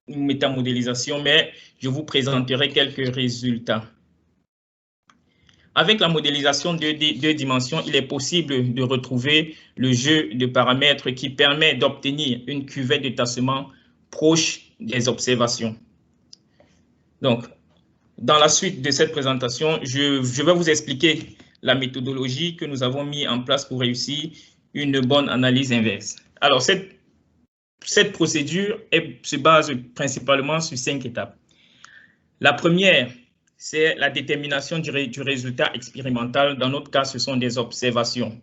métamodélisation, mais je vous présenterai quelques résultats. Avec la modélisation 2 dimensions, il est possible de retrouver le jeu de paramètres qui permet d'obtenir une cuvette de tassement proche des observations. Donc, dans la suite de cette présentation, je vais vous expliquer la méthodologie que nous avons mis en place pour réussir une bonne analyse inverse. Alors, cette procédure se base principalement sur 5 étapes. La première, c'est la détermination du résultat expérimental. Dans notre cas, ce sont des observations.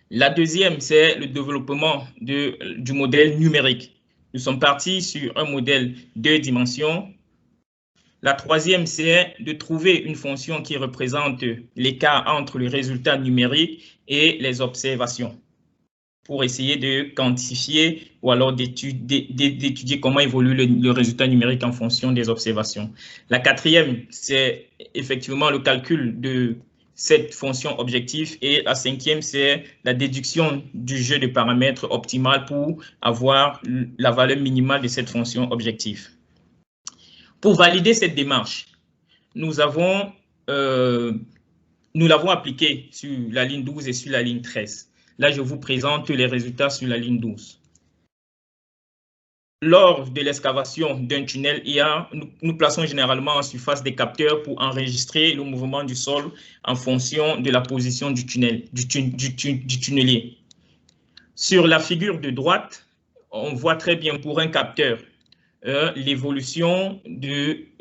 La deuxième, c'est le développement du modèle numérique. Nous sommes partis sur un modèle 2 dimensions. La troisième, c'est de trouver une fonction qui représente l'écart entre le résultat numérique et les observations. pour essayer de quantifier ou alors d'étudier comment évolue le résultat numérique en fonction des observations. La quatrième, c'est effectivement le calcul de cette fonction objectif, et la cinquième, c'est la déduction du jeu de paramètres optimal pour avoir la valeur minimale de cette fonction objectif. Pour valider cette démarche, nous l'avons appliqué sur la ligne 12 et sur la ligne 13. Là, je vous présente les résultats sur la ligne 12. Lors de l'excavation d'un tunnel IA, nous plaçons généralement en surface des capteurs pour enregistrer le mouvement du sol en fonction de la position du tunnelier. Sur la figure de droite, on voit très bien pour un capteur l'évolution des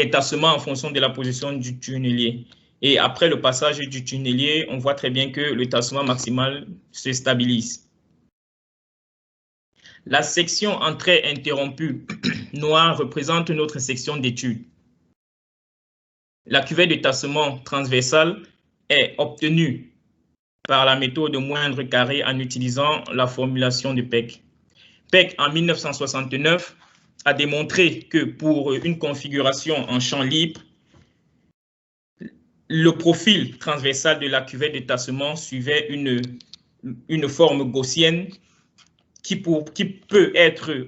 tassements en fonction de la position du tunnelier. Et après le passage du tunnelier, on voit très bien que le tassement maximal se stabilise. La section en trait interrompu noir représente notre section d'étude. La cuvette de tassement transversal est obtenue par la méthode moindre carré en utilisant la formulation de Peck. Peck, en 1969, a démontré que pour une configuration en champ libre, le profil transversal de la cuvette de tassement suivait une forme gaussienne qui peut être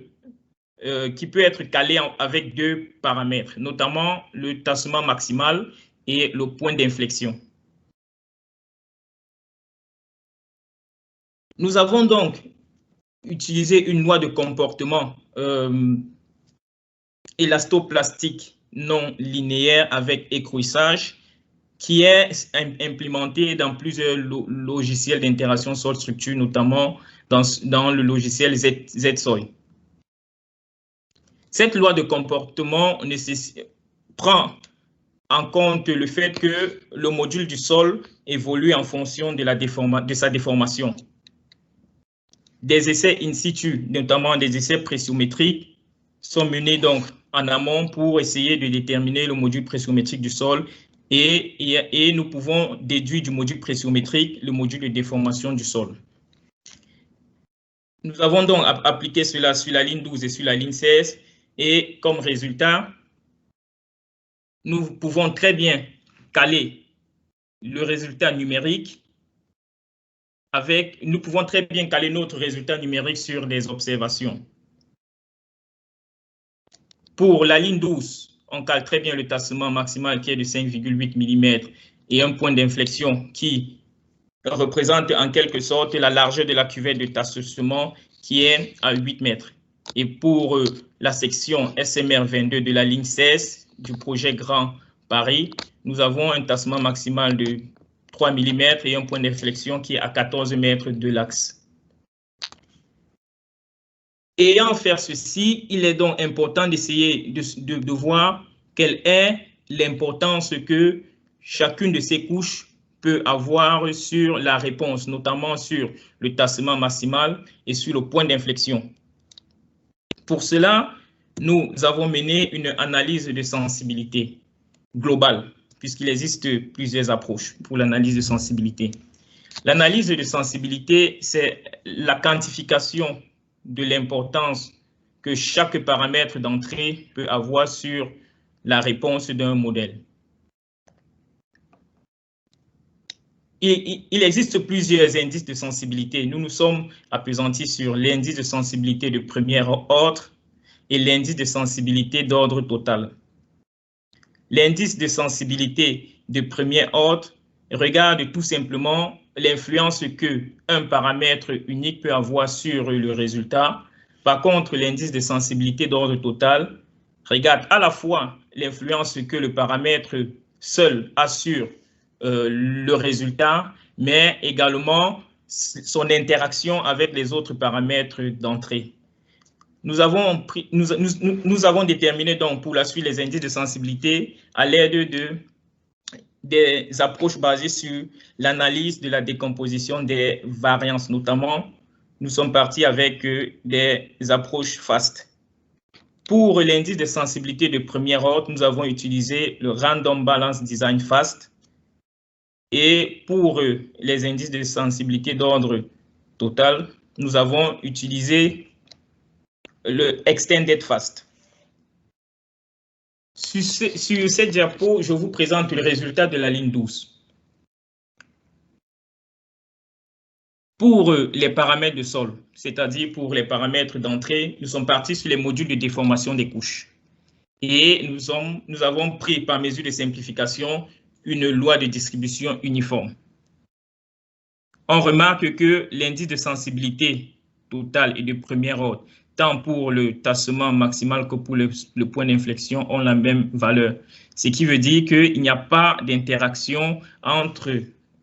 calée avec deux paramètres, notamment le tassement maximal et le point d'inflexion. Nous avons donc utilisé une loi de comportement élastoplastique non linéaire avec écrouissage qui est implémentée dans plusieurs logiciels d'interaction sol-structure, notamment dans le logiciel ZSOI. Cette loi de comportement prend en compte le fait que le module du sol évolue en fonction de sa déformation. Des essais in situ, notamment des essais pressiométriques, sont menés donc en amont pour essayer de déterminer le module pressiométrique du sol et nous pouvons déduire du module pressiométrique le module de déformation du sol. Nous avons donc appliqué cela sur la ligne 12 et sur la ligne 16 et comme résultat, nous pouvons très bien caler le résultat numérique nous pouvons très bien caler notre résultat numérique sur des observations. Pour la ligne 12, on cale très bien le tassement maximal qui est de 5,8 mm et un point d'inflexion qui représente en quelque sorte la largeur de la cuvette de tassement qui est à 8 mètres. Et pour la section SMR 22 de la ligne 16 du projet Grand Paris, nous avons un tassement maximal de 3 mm et un point d'inflexion qui est à 14 mètres de l'axe. Ayant fait ceci, il est donc important d'essayer de voir quelle est l'importance que chacune de ces couches peut avoir sur la réponse, notamment sur le tassement maximal et sur le point d'inflexion. Pour cela, nous avons mené une analyse de sensibilité globale, puisqu'il existe plusieurs approches pour l'analyse de sensibilité. L'analyse de sensibilité, c'est la quantification de l'importance que chaque paramètre d'entrée peut avoir sur la réponse d'un modèle. Il existe plusieurs indices de sensibilité. Nous nous sommes appesantis sur l'indice de sensibilité de premier ordre et l'indice de sensibilité d'ordre total. L'indice de sensibilité de premier ordre regarde tout simplement l'influence qu'un paramètre unique peut avoir sur le résultat. Par contre, l'indice de sensibilité d'ordre total regarde à la fois l'influence que le paramètre seul a sur le résultat, mais également son interaction avec les autres paramètres d'entrée. Nous avons déterminé donc pour la suite les indices de sensibilité à l'aide des approches basées sur l'analyse de la décomposition des variances. Notamment, nous sommes partis avec des approches FAST. Pour l'indice de sensibilité de premier ordre, nous avons utilisé le Random Balance Design FAST. Et pour les indices de sensibilité d'ordre total, nous avons utilisé le Extended Fast. Sur cette diapo, je vous présente le résultat de la ligne 12. Pour les paramètres de sol, c'est-à-dire pour les paramètres d'entrée, nous sommes partis sur les modules de déformation des couches. Et nous avons pris par mesure de simplification une loi de distribution uniforme. On remarque que l'indice de sensibilité totale et de premier ordre, tant pour le tassement maximal que pour le point d'inflexion, ont la même valeur. Ce qui veut dire qu'il n'y a pas d'interaction entre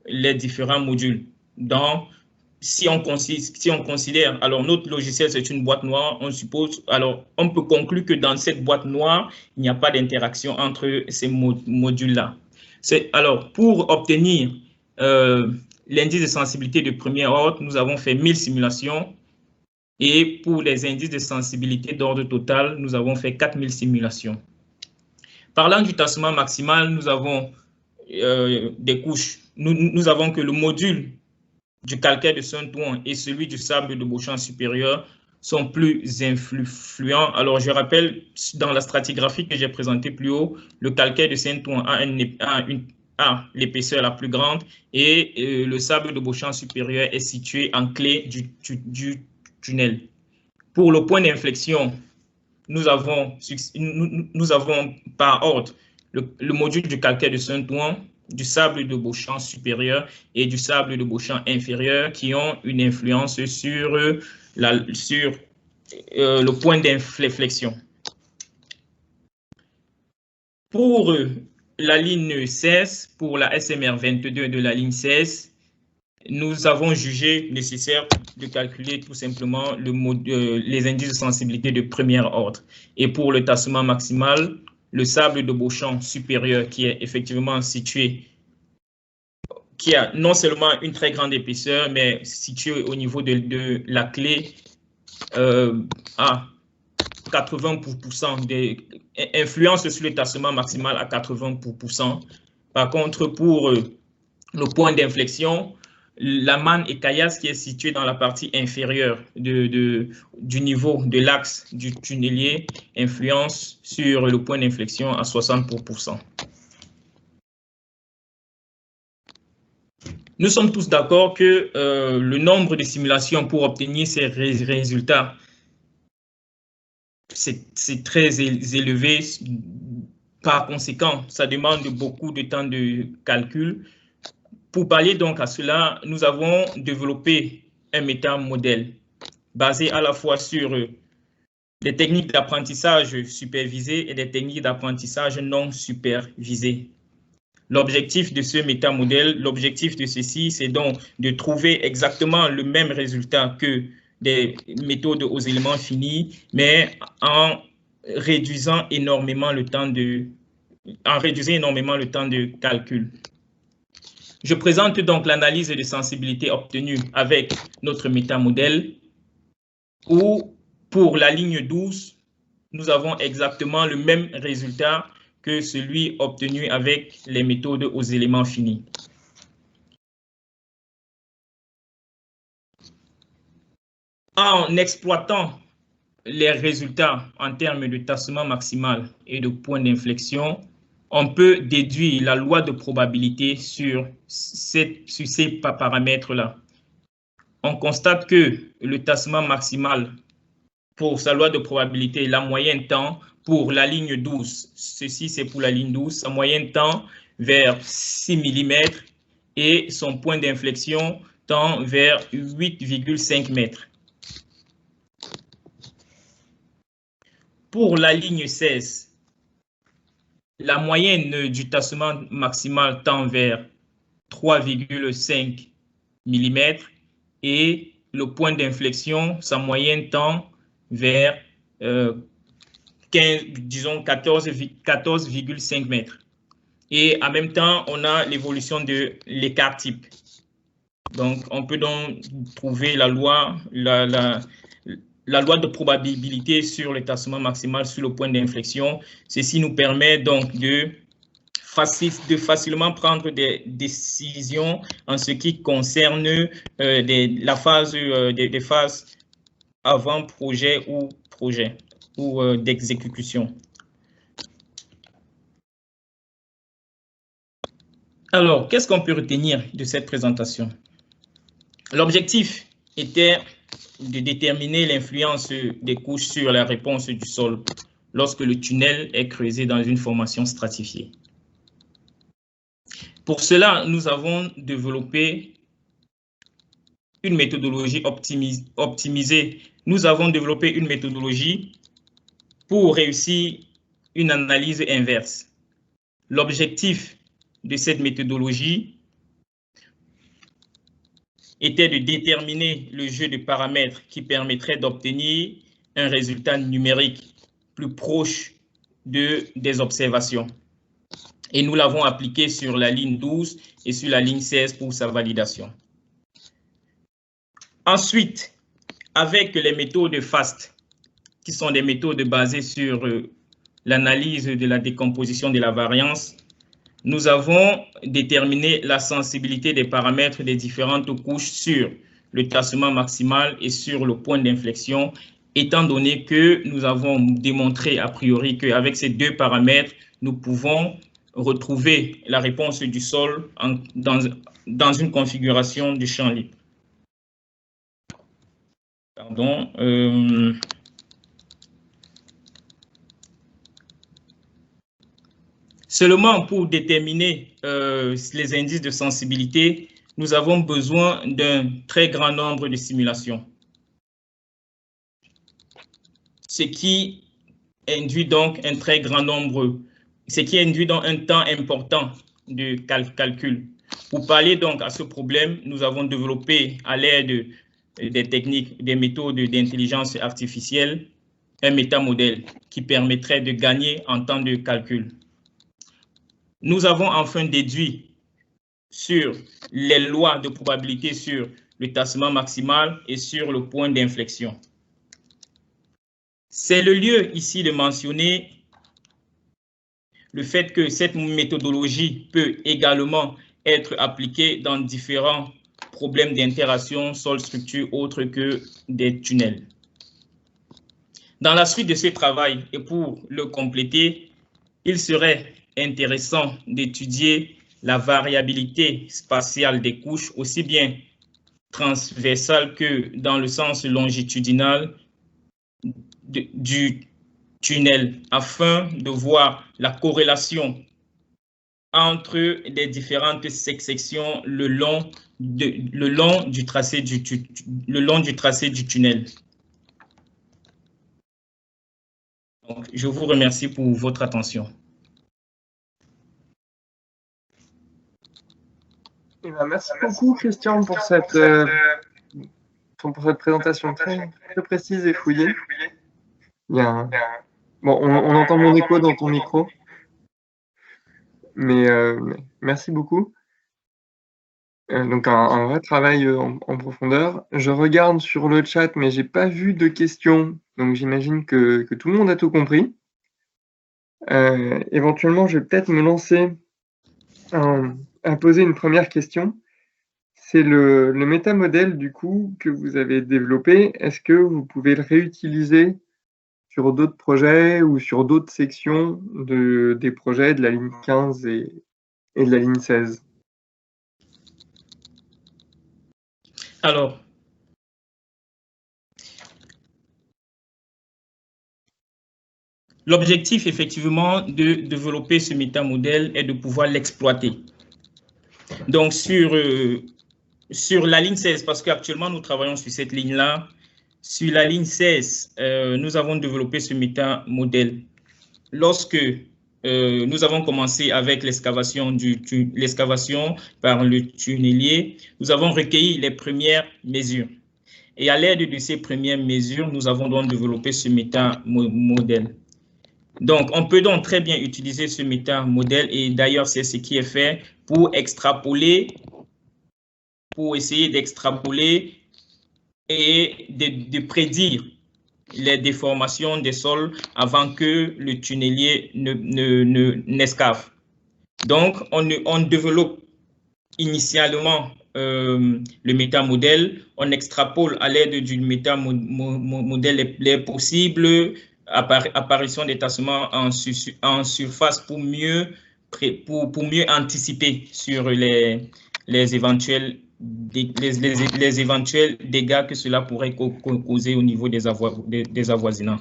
les différents modules. Si on considère, alors notre logiciel c'est une boîte noire, on suppose, alors on peut conclure que dans cette boîte noire, il n'y a pas d'interaction entre ces modules-là. Alors, pour obtenir l'indice de sensibilité de premier ordre, nous avons fait 1000 simulations et pour les indices de sensibilité d'ordre total, nous avons fait 4000 simulations. Parlant du tassement maximal, nous avons des couches. Nous avons que le module du calcaire de Saint-Ouen et celui du sable de Beauchamp supérieur sont plus influents. Alors, je rappelle, dans la stratigraphie que j'ai présentée plus haut, le calcaire de Saint-Ouen a l'épaisseur la plus grande et le sable de Beauchamp supérieur est situé en clé du tunnel. Pour le point d'inflexion, nous avons par ordre le module du calcaire de Saint-Ouen, du sable de Beauchamp supérieur et du sable de Beauchamp inférieur qui ont une influence sur le point d'inflexion. Pour la ligne 16, pour la SMR 22 de la ligne 16, nous avons jugé nécessaire de calculer tout simplement les indices de sensibilité de premier ordre. Et pour le tassement maximal, le sable de Beauchamp supérieur qui est effectivement situé, qui a non seulement une très grande épaisseur, mais situé au niveau de la clé à 80% d'influence sur le tassement maximal à 80%. Par contre, pour le point d'inflexion, la manne et caillasse qui est située dans la partie inférieure du niveau de l'axe du tunnelier influence sur le point d'inflexion à 60%. Nous sommes tous d'accord que le nombre de simulations pour obtenir ces résultats, c'est très élevé. Par conséquent, ça demande beaucoup de temps de calcul. Pour pallier donc à cela, nous avons développé un métamodèle basé à la fois sur des techniques d'apprentissage supervisées et des techniques d'apprentissage non supervisées. L'objectif de ce métamodèle, l'objectif de ceci, c'est donc de trouver exactement le même résultat que des méthodes aux éléments finis, mais en réduisant énormément le temps de calcul. Je présente donc l'analyse de sensibilité obtenue avec notre métamodèle où pour la ligne 12, nous avons exactement le même résultat que celui obtenu avec les méthodes aux éléments finis. En exploitant les résultats en termes de tassement maximal et de point d'inflexion, on peut déduire la loi de probabilité sur ces paramètres-là. On constate que le tassement maximal, pour sa loi de probabilité, la moyenne tend pour la ligne 12, ceci c'est pour la ligne 12, sa moyenne tend vers 6 mm et son point d'inflexion tend vers 8,5 mètres. Pour la ligne 16, la moyenne du tassement maximal tend vers 3,5 mm et le point d'inflexion, sa moyenne tend vers 14,5 mètres. Et en même temps, on a l'évolution de l'écart type. Donc, on peut donc trouver la loi de probabilité sur le tassement maximal sur le point d'inflexion. Ceci nous permet donc de facilement prendre des décisions en ce qui concerne des phases avant projet ou d'exécution. Alors, qu'est-ce qu'on peut retenir de cette présentation? L'objectif était de déterminer l'influence des couches sur la réponse du sol lorsque le tunnel est creusé dans une formation stratifiée. Pour cela, nous avons développé une méthodologie optimisée. Nous avons développé une méthodologie pour réussir une analyse inverse. L'objectif de cette méthodologie était de déterminer le jeu de paramètres qui permettrait d'obtenir un résultat numérique plus proche des observations. Et nous l'avons appliqué sur la ligne 12 et sur la ligne 16 pour sa validation. Ensuite, avec les méthodes FAST, qui sont des méthodes basées sur l'analyse de la décomposition de la variance, nous avons déterminé la sensibilité des paramètres des différentes couches sur le tassement maximal et sur le point d'inflexion, étant donné que nous avons démontré a priori qu'avec ces deux paramètres, nous pouvons retrouver la réponse du sol dans une configuration du champ libre. Pardon. Seulement pour déterminer les indices de sensibilité, nous avons besoin d'un très grand nombre de simulations. Ce qui induit donc un très grand nombre, ce qui induit donc un temps important de calcul. Pour pallier donc à ce problème, nous avons développé à l'aide des techniques, des méthodes d'intelligence artificielle, un métamodèle qui permettrait de gagner en temps de calcul. Nous avons enfin déduit sur les lois de probabilité sur le tassement maximal et sur le point d'inflexion. C'est le lieu ici de mentionner le fait que cette méthodologie peut également être appliquée dans différents problèmes d'interaction sol-structure autres que des tunnels. Dans la suite de ce travail, et pour le compléter, il serait intéressant d'étudier la variabilité spatiale des couches, aussi bien transversale que dans le sens longitudinal du tunnel, afin de voir la corrélation entre les différentes sections le long du tracé du tunnel. Donc, je vous remercie pour votre attention. Merci beaucoup, Christian, pour cette présentation très précise et fouillée. Bon, on entend mon écho dans ton micro, mais merci beaucoup. Donc, un vrai travail en profondeur. Je regarde sur le chat, mais je n'ai pas vu de questions, donc j'imagine que tout le monde a tout compris. Éventuellement, je vais peut-être me lancer à poser une première question. C'est le métamodèle du coup que vous avez développé. Est-ce que vous pouvez le réutiliser sur d'autres projets ou sur d'autres sections des projets de la ligne 15 et de la ligne 16? Alors, l'objectif effectivement de développer ce métamodèle est de pouvoir l'exploiter. Donc, sur la ligne 16, parce qu'actuellement, nous travaillons sur cette ligne-là, sur la ligne 16, nous avons développé ce métamodèle. Lorsque nous avons commencé avec l'excavation par le tunnelier, nous avons recueilli les premières mesures. Et à l'aide de ces premières mesures, nous avons donc développé ce métamodèle. Donc, on peut donc très bien utiliser ce métamodèle, et d'ailleurs, c'est ce qui est fait pour extrapoler, pour essayer d'extrapoler et de prédire les déformations des sols avant que le tunnelier n'escave. Donc, on développe initialement le métamodèle, on extrapole à l'aide du métamodèle les possibles apparitions des tassements en surface pour mieux anticiper sur les éventuels dégâts que cela pourrait causer au niveau des avoisinants.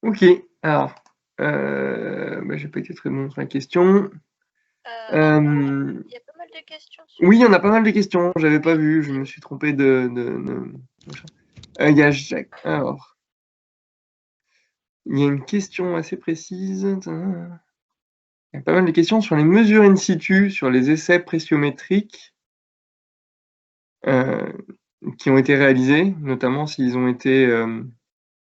Ok, alors, j'ai pas été très bon sur la question. Il y a pas mal de questions. Oui, il y en a pas mal de questions, j'avais pas vu, je me suis trompé il y a Jacques, alors, il y a une question assez précise. Il y a pas mal de questions sur les mesures in situ, sur les essais pressiométriques qui ont été réalisés, notamment s'ils ont été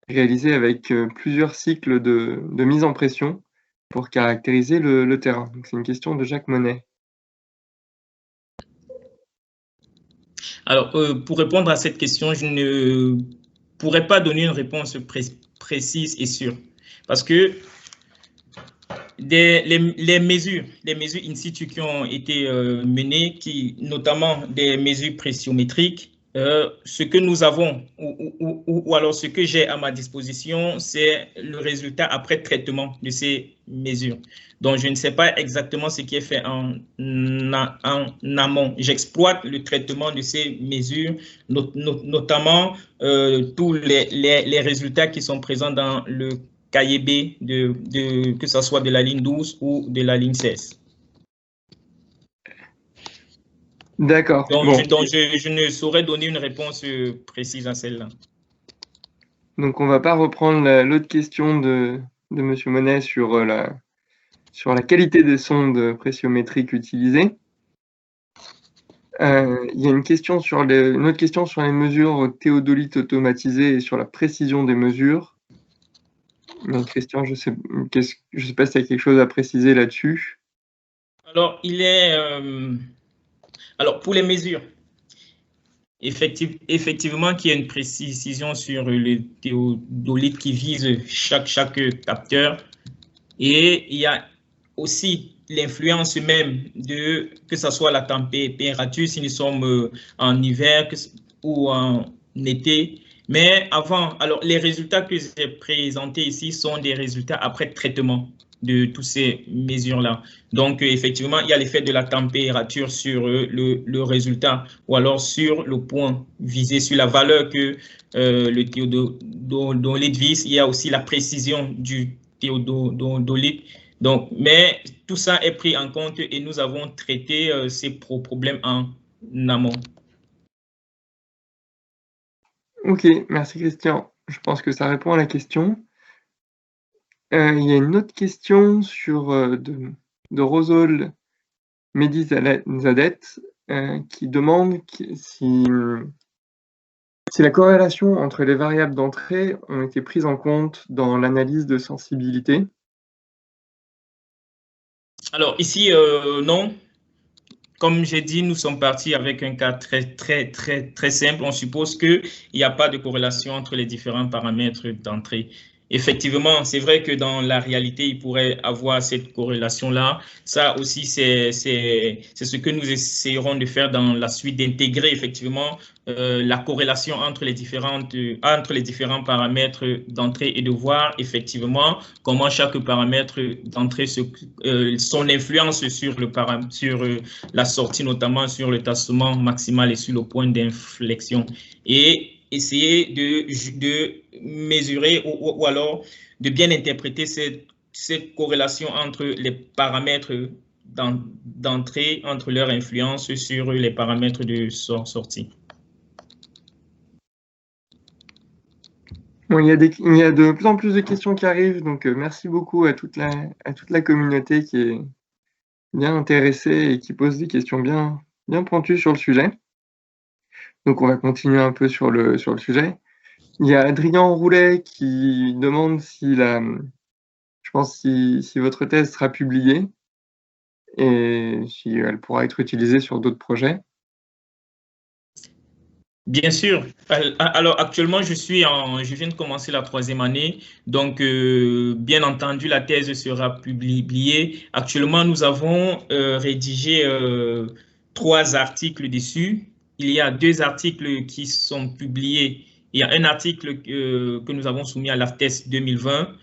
réalisés avec plusieurs cycles de mise en pression pour caractériser le terrain. C'est une question de Jacques Monet. Alors, pour répondre à cette question, je ne pourrais pas donner une réponse précise et sûre, parce que les mesures in situ qui ont été menées, notamment des mesures pressiométriques, ce que nous avons, ou alors ce que j'ai à ma disposition, c'est le résultat après traitement de ces mesures. Donc, je ne sais pas exactement ce qui est fait en amont. J'exploite le traitement de ces mesures, notamment tous les résultats qui sont présents dans le cahier B, que ce soit de la ligne 12 ou de la ligne 16. D'accord. Donc, je ne saurais donner une réponse précise à celle-là. Donc, on ne va pas reprendre l'autre question de M. Monet sur la qualité des sondes pressiométriques utilisées. Il y a une autre question sur les mesures théodolites automatisées et sur la précision des mesures. Mais Christian, je sais pas si tu as quelque chose à préciser là-dessus. Alors, alors, pour les mesures, effectivement, qu'il y a une précision sur le théodolite qui vise chaque capteur. Et il y a aussi l'influence même que ce soit la température, si nous sommes en hiver ou en été. Mais avant, alors les résultats que j'ai présentés ici sont des résultats après traitement de toutes ces mesures-là. Donc, effectivement, il y a l'effet de la température sur le résultat ou alors sur le point visé, sur la valeur que le théodolite vise. Il y a aussi la précision du théodolite. Donc, mais tout ça est pris en compte et nous avons traité ces problèmes en amont. Ok, merci Christian. Je pense que ça répond à la question. Il y a une autre question de Rosol Medizadet qui demande si la corrélation entre les variables d'entrée ont été prises en compte dans l'analyse de sensibilité. Alors ici, non. Comme j'ai dit, nous sommes partis avec un cas très simple. On suppose qu'il n'y a pas de corrélation entre les différents paramètres d'entrée. Effectivement, c'est vrai que dans la réalité, il pourrait avoir cette corrélation-là. Ça aussi, c'est ce que nous essayerons de faire dans la suite, d'intégrer effectivement la corrélation entre les différents paramètres d'entrée et de voir effectivement comment chaque paramètre d'entrée, son influence sur la sortie, notamment sur le tassement maximal et sur le point d'inflexion. Et essayer de mesurer ou alors de bien interpréter cette corrélation entre les paramètres d'entrée, entre leur influence sur les paramètres de sortie. Bon, il y a de plus en plus de questions qui arrivent, donc merci beaucoup à toute la communauté qui est bien intéressée et qui pose des questions bien pointues sur le sujet. Donc on va continuer un peu sur le sujet. Il y a Adrien Roulet qui demande si votre thèse sera publiée et si elle pourra être utilisée sur d'autres projets. Bien sûr. Alors actuellement, je viens de commencer la 3e année, donc bien entendu, la thèse sera publiée. Actuellement, nous avons rédigé 3 articles dessus. Il y a 2 articles qui sont publiés. Il y a un article que nous avons soumis à l'AFTES 2020.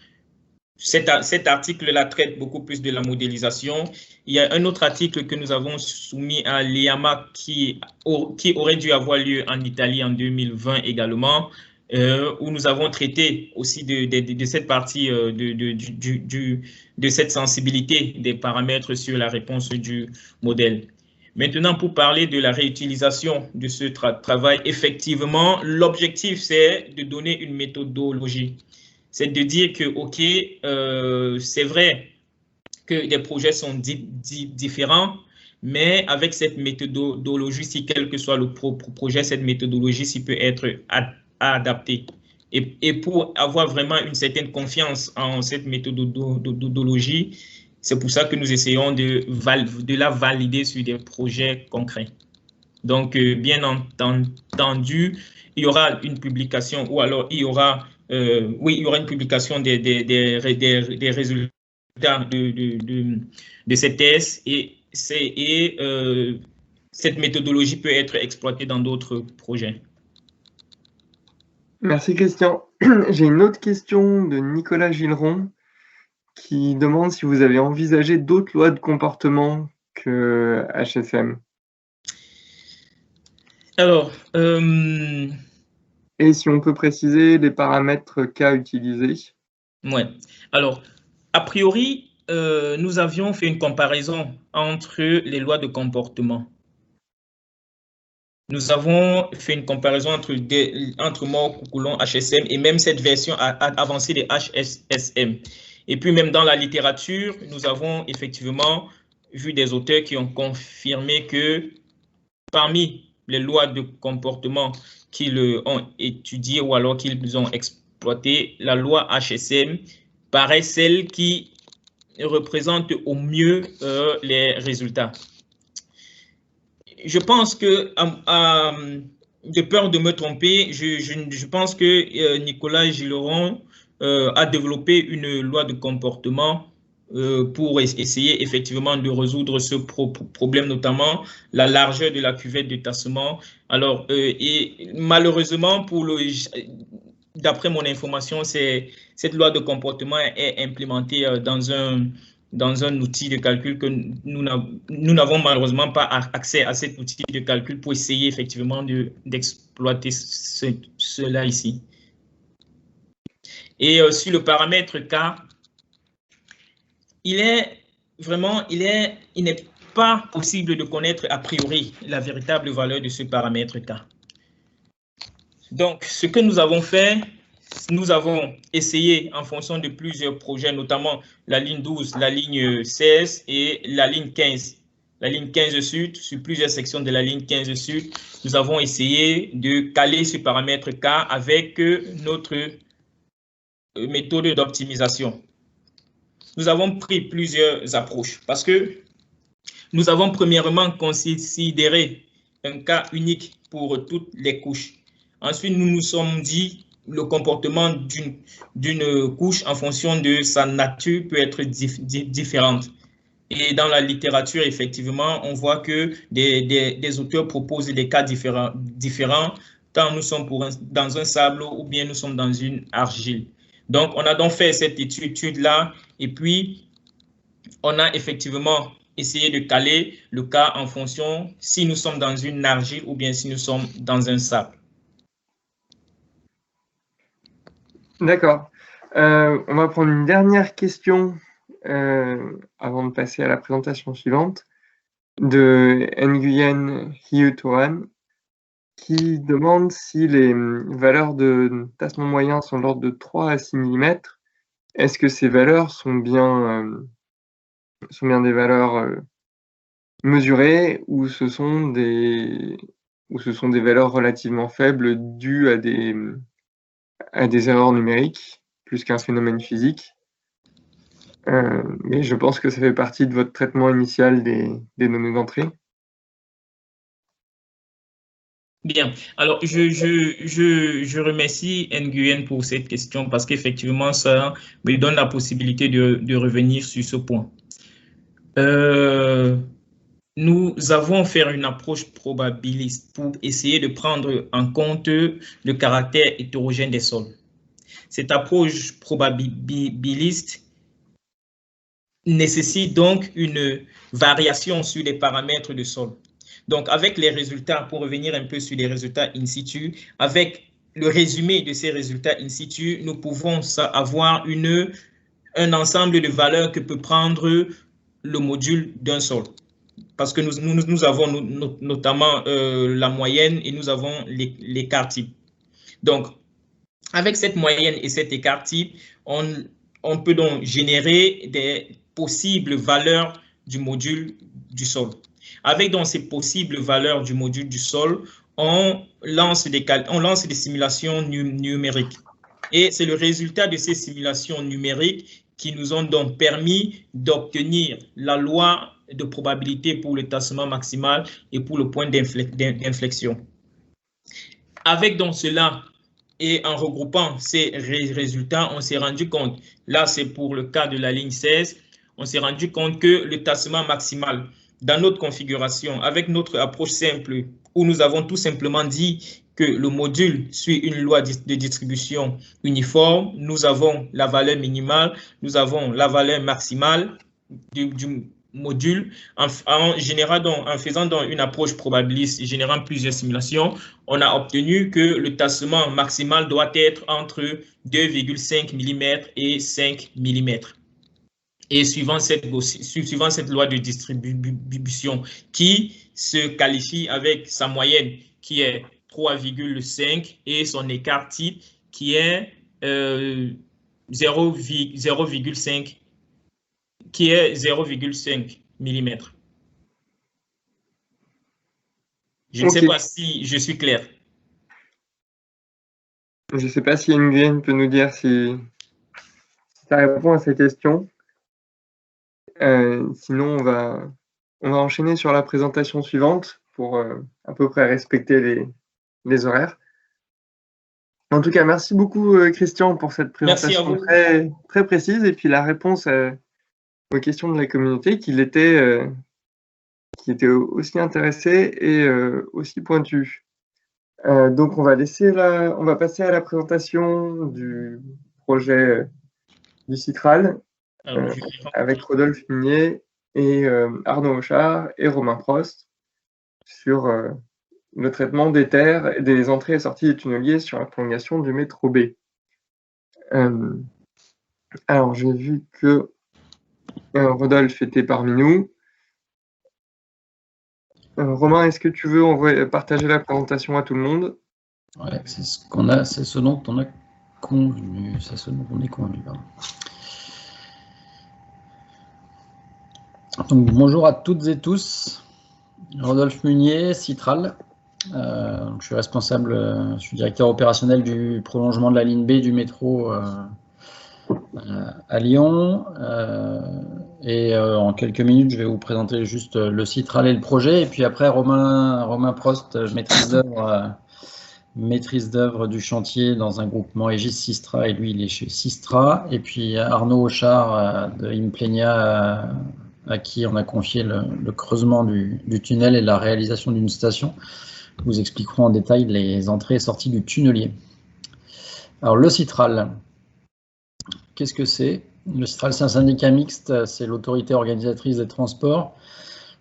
Cet article-là traite beaucoup plus de la modélisation. Il y a un autre article que nous avons soumis à l'IAMA qui aurait dû avoir lieu en Italie en 2020 également, où nous avons traité aussi de cette partie de cette sensibilité des paramètres sur la réponse du modèle. Maintenant, pour parler de la réutilisation de ce travail, effectivement, l'objectif, c'est de donner une méthodologie. C'est de dire que, OK, c'est vrai que des projets sont différents, mais avec cette méthodologie, si quel que soit le projet, cette méthodologie s'y peut être adaptée. Et pour avoir vraiment une certaine confiance en cette méthodologie, c'est pour ça que nous essayons de la valider sur des projets concrets. Donc, bien entendu, il y aura une publication ou alors il y aura une publication des résultats de cette thèse et cette méthodologie peut être exploitée dans d'autres projets. Merci Christian. J'ai une autre question de Nicolas Gilleron qui demande si vous avez envisagé d'autres lois de comportement que HSM. Alors, et si on peut préciser les paramètres K utilisés. Ouais. Alors, a priori, nous avions fait une comparaison entre les lois de comportement. Nous avons fait une comparaison entre Moore, Coulomb, HSM et même cette version avancée des HSM. Et puis même dans la littérature, nous avons effectivement vu des auteurs qui ont confirmé que parmi les lois de comportement qu'ils ont étudiées ou alors qu'ils ont exploitées, la loi HSM paraît celle qui représente au mieux les résultats. Je pense que, de peur de me tromper, je pense que Nicolas Gilleron a développé une loi de comportement pour essayer effectivement de résoudre ce problème, notamment la largeur de la cuvette de tassement. Alors, et malheureusement, d'après mon information, cette loi de comportement est implémentée dans un outil de calcul que nous n'avons malheureusement pas accès à cet outil de calcul pour essayer effectivement d'exploiter cela ici. Et sur le paramètre K, il n'est pas possible de connaître a priori la véritable valeur de ce paramètre K. Donc, ce que nous avons fait, nous avons essayé en fonction de plusieurs projets, notamment la ligne 12, la ligne 16 et la ligne 15. La ligne 15 sud, sur plusieurs sections de la ligne 15 sud, nous avons essayé de caler ce paramètre K avec notre méthode d'optimisation. Nous avons pris plusieurs approches parce que nous avons premièrement considéré un cas unique pour toutes les couches. Ensuite, nous nous sommes dit le comportement d'une couche en fonction de sa nature peut être différente. Et dans la littérature, effectivement, on voit que des auteurs proposent des cas différents, tant nous sommes dans un sable ou bien nous sommes dans une argile. Donc, on a donc fait cette étude-là et puis on a effectivement essayé de caler le cas en fonction si nous sommes dans une argile ou bien si nous sommes dans un sable. D'accord. On va prendre une dernière question avant de passer à la présentation suivante de Nguyen Hiutoan qui demande si les valeurs de tassement moyen sont de l'ordre de 3 à 6 mm. Est-ce que ces valeurs sont bien des valeurs mesurées ou ce sont des valeurs relativement faibles dues à des erreurs numériques plus qu'un phénomène physique. Mais je pense que ça fait partie de votre traitement initial des données d'entrée. Bien. Alors, je remercie Nguyen pour cette question parce qu'effectivement, ça me donne la possibilité de revenir sur ce point. Nous avons fait une approche probabiliste pour essayer de prendre en compte le caractère hétérogène des sols. Cette approche probabiliste nécessite donc une variation sur les paramètres du sol. Donc, avec les résultats, pour revenir un peu sur les résultats in situ, avec le résumé de ces résultats in situ, nous pouvons avoir un ensemble de valeurs que peut prendre le module d'un sol. Parce que nous avons notamment la moyenne et nous avons l'écart type. Donc, avec cette moyenne et cet écart type, on peut donc générer des possibles valeurs du module du sol. Avec donc ces possibles valeurs du module du sol, on lance des simulations numériques. Et c'est le résultat de ces simulations numériques qui nous ont donc permis d'obtenir la loi de probabilité pour le tassement maximal et pour le point d'inflexion. Avec donc cela, et en regroupant ces résultats, on s'est rendu compte, là c'est pour le cas de la ligne 16, on s'est rendu compte que le tassement maximal dans notre configuration, avec notre approche simple, où nous avons tout simplement dit que le module suit une loi de distribution uniforme, nous avons la valeur minimale, nous avons la valeur maximale du module. En faisant donc une approche probabiliste, générant plusieurs simulations, on a obtenu que le tassement maximal doit être entre 2,5 mm et 5 mm. Et suivant cette loi de distribution qui se qualifie avec sa moyenne qui est 3,5 et son écart type qui est 0,5 mm. Je ne sais pas si je suis clair. Je ne sais pas si Nguyen peut nous dire si ça répond à ces questions. Sinon, on va enchaîner sur la présentation suivante pour à peu près respecter les horaires. En tout cas, merci beaucoup Christian pour cette présentation très, très précise et puis la réponse aux questions de la communauté qui était aussi intéressée et aussi pointue. Donc, on va passer à la présentation du projet du Citral avec Rodolphe Minier et Arnaud Auchard et Romain Prost sur le traitement des terres et des entrées et sorties des tunneliers sur la prolongation du métro B. Alors, j'ai vu que Rodolphe était parmi nous. Romain, est-ce que tu veux partager la présentation à tout le monde? Ouais, c'est ce dont on a convenu. C'est ce dont on est convenu. Donc, bonjour à toutes et tous. Rodolphe Munier, Citral. Je suis responsable, je suis directeur opérationnel du prolongement de la ligne B du métro à Lyon. En quelques minutes, je vais vous présenter juste le Citral et le projet. Et puis après, Romain Prost, maîtrise d'œuvre du chantier dans un groupement Aegis Sistra, et lui, il est chez Sistra. Et puis Arnaud Auchard de Implenia, à qui on a confié le creusement du tunnel et la réalisation d'une station. Vous expliquerons en détail les entrées et sorties du tunnelier. Alors, le Citral, qu'est-ce que c'est? Le Citral, c'est un syndicat mixte, c'est l'autorité organisatrice des transports.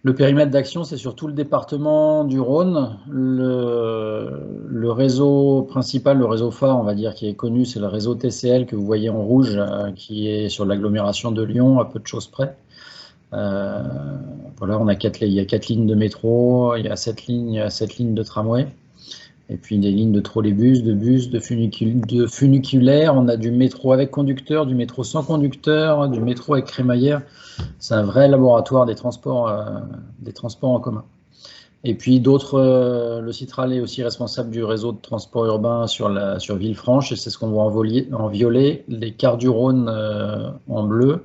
Le périmètre d'action, c'est sur tout le département du Rhône. Le réseau principal, le réseau phare, on va dire, qui est connu, c'est le réseau TCL que vous voyez en rouge, qui est sur l'agglomération de Lyon, à peu de choses près. Voilà, il y a 4 lignes de métro, il y a 7 lignes de tramway, et puis des lignes de trolleybus, de bus, de funiculaire. On a du métro avec conducteur, du métro sans conducteur, du métro avec crémaillère. C'est un vrai laboratoire des transports en commun. Et puis le Citral est aussi responsable du réseau de transport urbain sur Villefranche, et c'est ce qu'on voit en violet, les quarts du Rhône en bleu,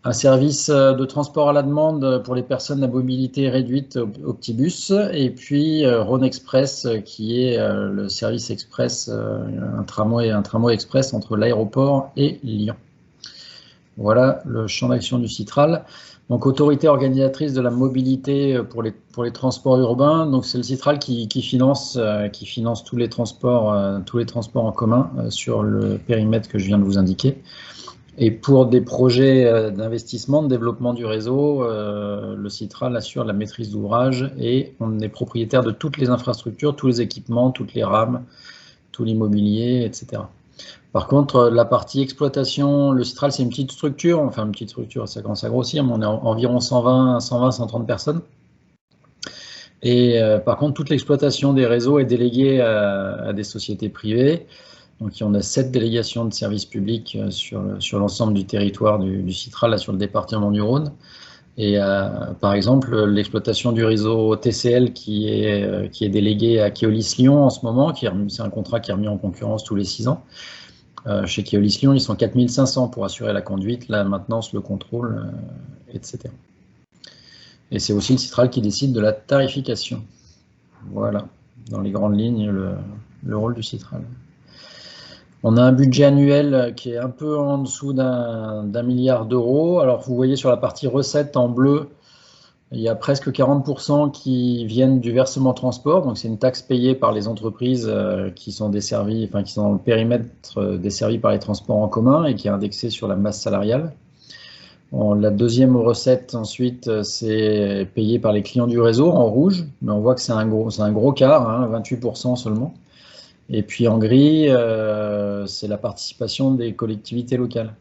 Un service de transport à la demande pour les personnes à mobilité réduite, Optibus, et puis Rhône Express, qui est le service express, un tramway express entre l'aéroport et Lyon. Voilà le champ d'action du Citral. Donc, autorité organisatrice de la mobilité pour les transports urbains. Donc, c'est le Citral qui finance tous les transports en commun sur le périmètre que je viens de vous indiquer. Et pour des projets d'investissement, de développement du réseau, le Citral assure la maîtrise d'ouvrage et on est propriétaire de toutes les infrastructures, tous les équipements, toutes les rames, tout l'immobilier, etc. Par contre, la partie exploitation, le Citral, c'est une petite structure, enfin une petite structure, ça commence à grossir, mais on est environ 130 personnes. Et par contre, toute l'exploitation des réseaux est déléguée à des sociétés privées. Donc, il y en a 7 délégations de services publics sur l'ensemble du territoire du Citral, là, sur le département du Rhône. Et par exemple, l'exploitation du réseau TCL qui est délégué à Keolis Lyon en ce moment, c'est un contrat qui est remis en concurrence tous les 6 ans. Chez Keolis Lyon, ils sont 4500 pour assurer la conduite, la maintenance, le contrôle, etc. Et c'est aussi le Citral qui décide de la tarification. Voilà, dans les grandes lignes, le rôle du Citral. On a un budget annuel qui est un peu en dessous d'1 milliard d'euros. Alors, vous voyez sur la partie recettes en bleu, il y a presque 40% qui viennent du versement transport. Donc, c'est une taxe payée par les entreprises qui sont desservies, enfin, qui sont dans le périmètre desservis par les transports en commun et qui est indexée sur la masse salariale. Bon, la deuxième recette, ensuite, c'est payé par les clients du réseau en rouge. Mais on voit que c'est un gros quart, hein, 28% seulement. Et puis en gris, c'est la participation des collectivités locales.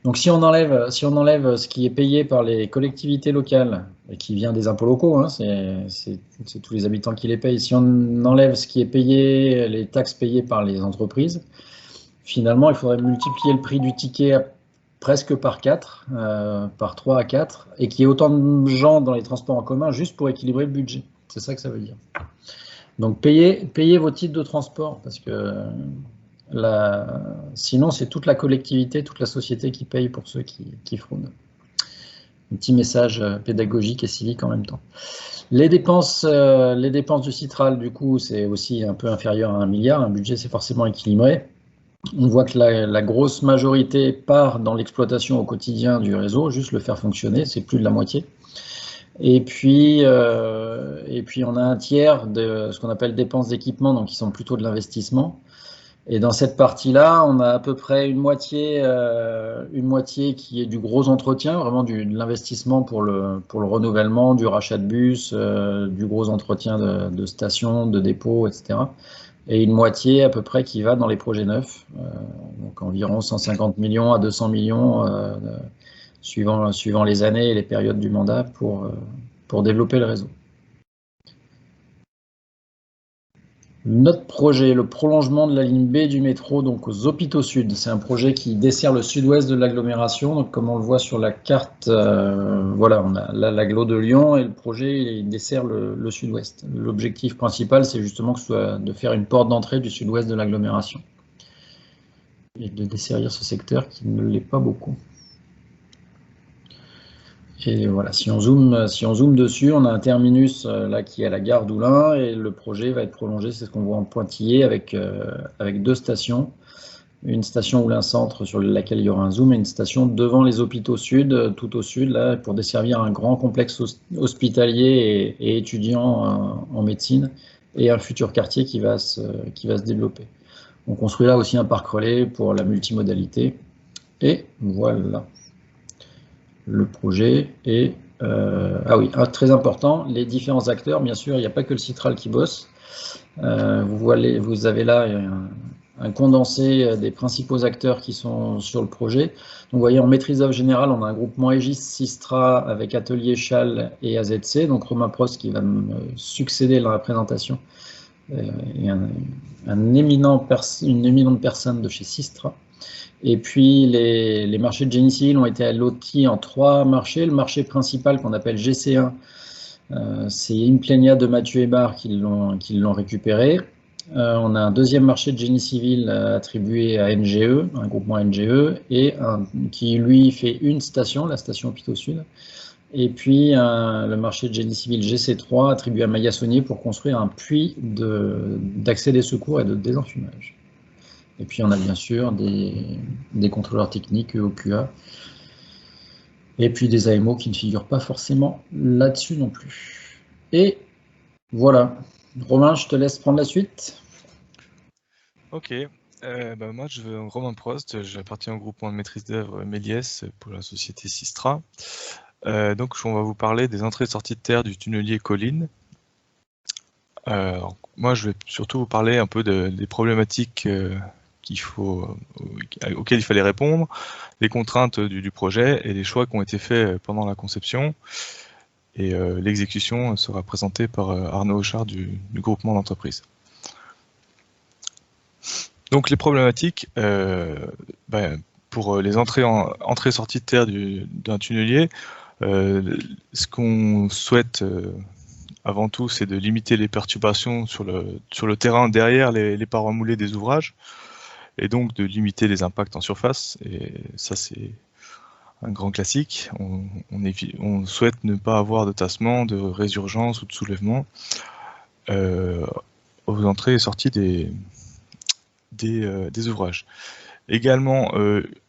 Donc si on enlève ce qui est payé par les collectivités locales, et qui vient des impôts locaux, hein, c'est tous les habitants qui les payent, si on enlève ce qui est payé, les taxes payées par les entreprises, finalement il faudrait multiplier le prix du ticket presque par 4, par 3 à 4, et qu'il y ait autant de gens dans les transports en commun juste pour équilibrer le budget. C'est ça que ça veut dire. Donc payez vos titres de transport, parce que sinon c'est toute la collectivité, toute la société qui paye pour ceux qui fraudent. Un petit message pédagogique et civique en même temps. Les dépenses du Citral, du coup, c'est aussi un peu inférieur à 1 milliard. Un budget, c'est forcément équilibré. On voit que la grosse majorité part dans l'exploitation au quotidien du réseau, juste le faire fonctionner, c'est plus de la moitié. Et puis on a un tiers de ce qu'on appelle dépenses d'équipement, donc qui sont plutôt de l'investissement. Et dans cette partie-là, on a à peu près une moitié qui est du gros entretien, vraiment de l'investissement pour le renouvellement, du rachat de bus, du gros entretien de stations, de dépôts, etc. Et une moitié à peu près qui va dans les projets neufs, donc environ 150 millions à 200 millions suivant les années et les périodes du mandat pour développer le réseau. Notre projet, le prolongement de la ligne B du métro, donc aux Hôpitaux Sud. C'est un projet qui dessert le sud-ouest de l'agglomération. Donc, comme on le voit sur la carte, voilà, on a l'agglo de Lyon et le projet il dessert le sud-ouest. L'objectif principal, c'est justement de faire une porte d'entrée du sud-ouest de l'agglomération et de desservir ce secteur qui ne l'est pas beaucoup. Et voilà, si on zoome dessus, on a un terminus là qui est à la gare d'Oulin et le projet va être prolongé, c'est ce qu'on voit en pointillé avec 2 stations. Une station Oulin Centre sur laquelle il y aura un zoom et une station devant les Hôpitaux Sud, tout au sud, là, pour desservir un grand complexe hospitalier et étudiant en médecine et un futur quartier qui va se développer. On construit là aussi un parc relais pour la multimodalité. Et voilà. Le projet est... ah oui, très important, les différents acteurs, bien sûr, il n'y a pas que le Citral qui bosse. Vous avez là un condensé des principaux acteurs qui sont sur le projet. Donc, vous voyez, en maîtrise d'œuvre générale, on a un groupement Aegis Sistra avec Atelier Chal et AZC, donc Romain Prost qui va me succéder dans la présentation, et une éminente personne de chez Sistra. Et puis, les marchés de Génie Civil ont été lotis en 3 marchés. Le marché principal qu'on appelle GC1, c'est Implenia de Mathieu Hébard qui l'ont récupéré. On a un deuxième marché de génie civil attribué à NGE, un groupement NGE, et qui lui fait une station, la station Hôpitaux Sud. Et puis le marché de génie civil GC3 attribué à Maya-Saunier pour construire un puits d'accès des secours et de désenfumage. Et puis on a bien sûr des contrôleurs techniques au QA. Et puis des AMO qui ne figurent pas forcément là-dessus non plus. Et voilà. Romain, je te laisse prendre la suite. Ok. Moi, Romain Prost, j'appartiens au groupement de maîtrise d'œuvre Méliès pour la société Sistra. Donc, on va vous parler des entrées et sorties de terre du tunnelier Colline. Moi, je vais surtout vous parler un peu des problématiques auxquelles il fallait répondre, les contraintes du projet et les choix qui ont été faits pendant la conception. Et l'exécution sera présentée par Arnaud Auchard du groupement d'entreprise. Donc les problématiques, pour les entrées-sorties de terre d'un tunnelier, ce qu'on souhaite avant tout, c'est de limiter les perturbations sur le terrain derrière les parois moulées des ouvrages, et donc de limiter les impacts en surface, et ça c'est un grand classique. On souhaite ne pas avoir de tassement, de résurgence ou de soulèvement aux entrées et sorties des ouvrages. Également,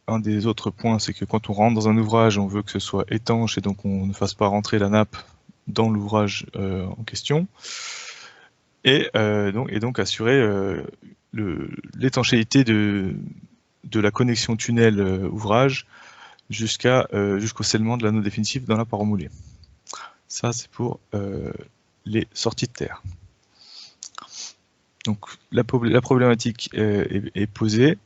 un des autres points, c'est que quand on rentre dans un ouvrage, on veut que ce soit étanche et donc on ne fasse pas rentrer la nappe dans l'ouvrage en question. Et donc assurer l'étanchéité de la connexion tunnel-ouvrage jusqu'au scellement de l'anneau définitif dans la paroi moulée. Ça, c'est pour les sorties de terre. Donc la problématique est posée.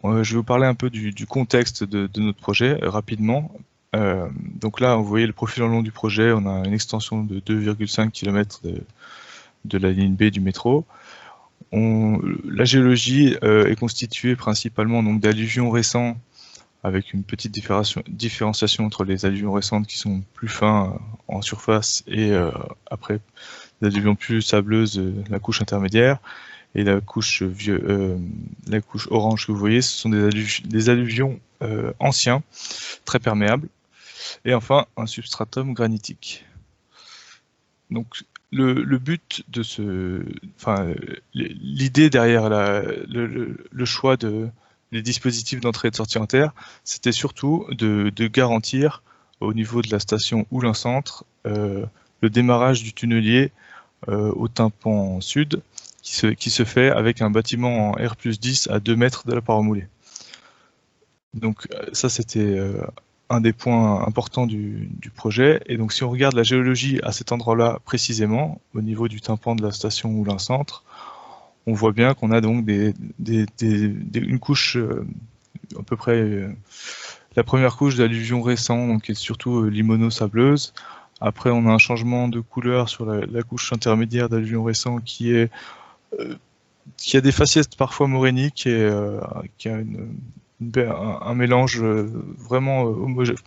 Je vais vous parler un peu du contexte de notre projet rapidement. Donc là, vous voyez le profil en long du projet. On a une extension de 2,5 km de la ligne B du métro. La géologie est constituée principalement d'alluvions récents, avec une petite différenciation entre les alluvions récentes qui sont plus fins en surface et après des alluvions plus sableuses, la couche intermédiaire, et la couche orange que vous voyez, ce sont des alluvions anciens, très perméables, et enfin un substratum granitique. Donc le but de l'idée derrière le choix des dispositifs d'entrée et de sortie en terre, c'était surtout de garantir au niveau de la station Oulin-Centre le démarrage du tunnelier au tympan sud qui se fait avec un bâtiment en R+10 à 2 mètres de la paroi moulée. Donc ça c'était un des points importants du projet. Et donc si on regarde la géologie à cet endroit-là précisément, au niveau du tympan de la station Oulin-Centre, on voit bien qu'on a donc une couche à peu près la première couche d'alluvions récents, donc qui est surtout limono-sableuse. Après, on a un changement de couleur sur la couche intermédiaire d'alluvions récents qui a des faciès parfois morainiques et qui a un mélange vraiment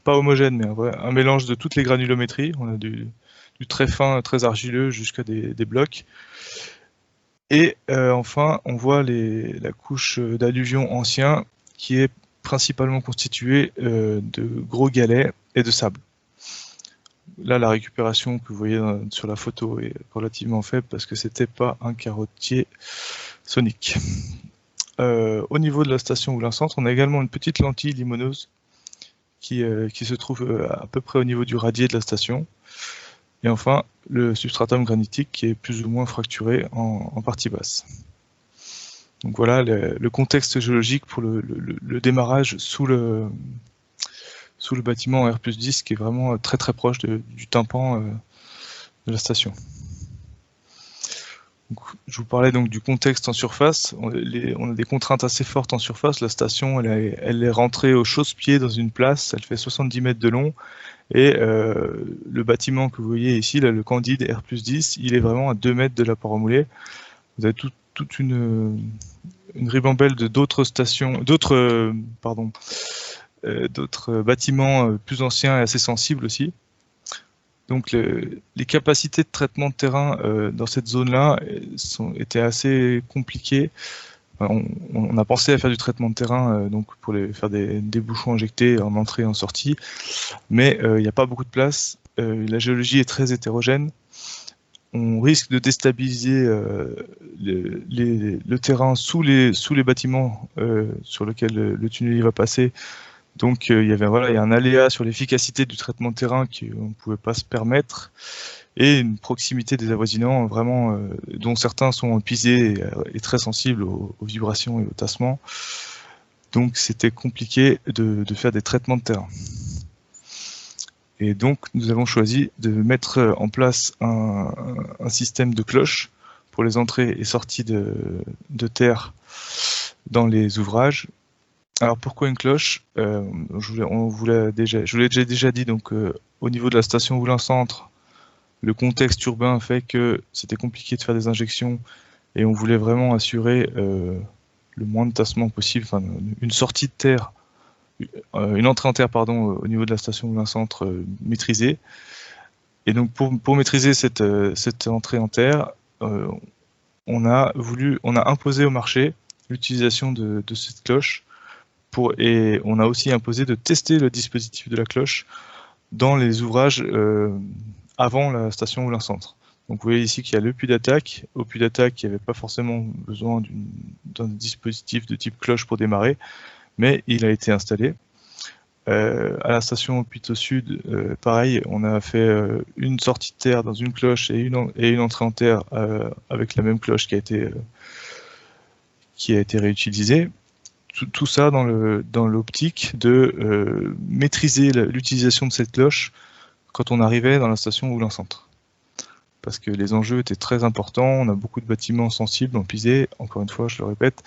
pas homogène, mais un mélange de toutes les granulométries. On a du très fin, très argileux jusqu'à des blocs. Et enfin, on voit la couche d'alluvions anciens qui est principalement constituée de gros galets et de sable. Là, la récupération que vous voyez sur la photo est relativement faible parce que c'était pas un carottier sonique. Au niveau de la station Oulin-Centre, on a également une petite lentille limoneuse qui se trouve à peu près au niveau du radier de la station. Et enfin, le substratum granitique qui est plus ou moins fracturé en partie basse. Donc voilà le contexte géologique pour le démarrage sous le bâtiment R+10 qui est vraiment très très proche du tympan de la station. Donc, je vous parlais donc du contexte en surface. On a des contraintes assez fortes en surface. La station, elle est rentrée au chausse-pied dans une place. Elle fait 70 mètres de long. Et le bâtiment que vous voyez ici, là, le Candide R+10, il est vraiment à 2 mètres de la paroi moulée. Vous avez toute une ribambelle d'autres stations, d'autres bâtiments plus anciens et assez sensibles aussi. Donc les capacités de traitement de terrain dans cette zone-là étaient assez compliquées. On a pensé à faire du traitement de terrain donc pour faire des bouchons injectés en entrée et en sortie, mais il n'y a pas beaucoup de place. La géologie est très hétérogène. On risque de déstabiliser le terrain sous les bâtiments sur lesquels le tunnelier va passer. Donc il y a un aléa sur l'efficacité du traitement de terrain qu'on ne pouvait pas se permettre, et une proximité des avoisinants vraiment dont certains sont épuisés et très sensibles aux vibrations et aux tassements. Donc c'était compliqué de faire des traitements de terrain. Et donc nous avons choisi de mettre en place un système de cloches pour les entrées et sorties de terre dans les ouvrages. Alors pourquoi une cloche? Je vous l'ai déjà dit, donc au niveau de la station Moulins-Centre, le contexte urbain fait que c'était compliqué de faire des injections et on voulait vraiment assurer le moins de tassement possible, enfin une sortie de terre, une entrée en terre pardon, au niveau de la station Moulins-Centre maîtrisée. Et donc pour maîtriser cette entrée en terre, on a imposé au marché l'utilisation de cette cloche. Et on a aussi imposé de tester le dispositif de la cloche dans les ouvrages avant la station Moulins-Centre. Donc vous voyez ici qu'il y a le puits d'attaque. Au puits d'attaque, il n'y avait pas forcément besoin d'un dispositif de type cloche pour démarrer, mais il a été installé. À la station Hôpitaux Sud, pareil, on a fait une sortie de terre dans une cloche et une entrée en terre avec la même cloche qui a été réutilisée. Tout ça dans l'optique de maîtriser l'utilisation de cette cloche quand on arrivait dans la station Moulins-Centre. Parce que les enjeux étaient très importants, on a beaucoup de bâtiments sensibles, empisés, encore une fois, je le répète,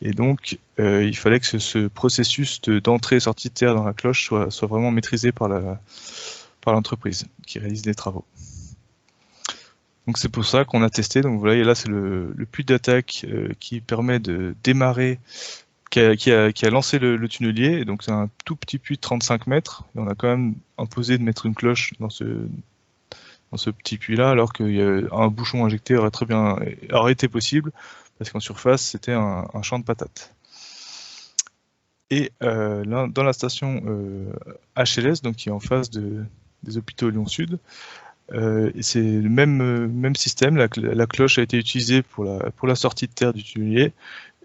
et donc il fallait que ce processus d'entrée et sortie de terre dans la cloche soit vraiment maîtrisé par l'entreprise qui réalise les travaux. Donc c'est pour ça qu'on a testé. Donc voilà, et là c'est le puits d'attaque qui permet de démarrer, qui a lancé le tunnelier. Donc c'est un tout petit puits de 35 mètres. Et on a quand même imposé de mettre une cloche dans ce petit puits-là, alors qu'un bouchon injecté aurait été possible, parce qu'en surface c'était un champ de patates. Et là, dans la station HLS, donc qui est en face des hôpitaux Lyon Sud, c'est le même système. La cloche a été utilisée pour la sortie de terre du tunnelier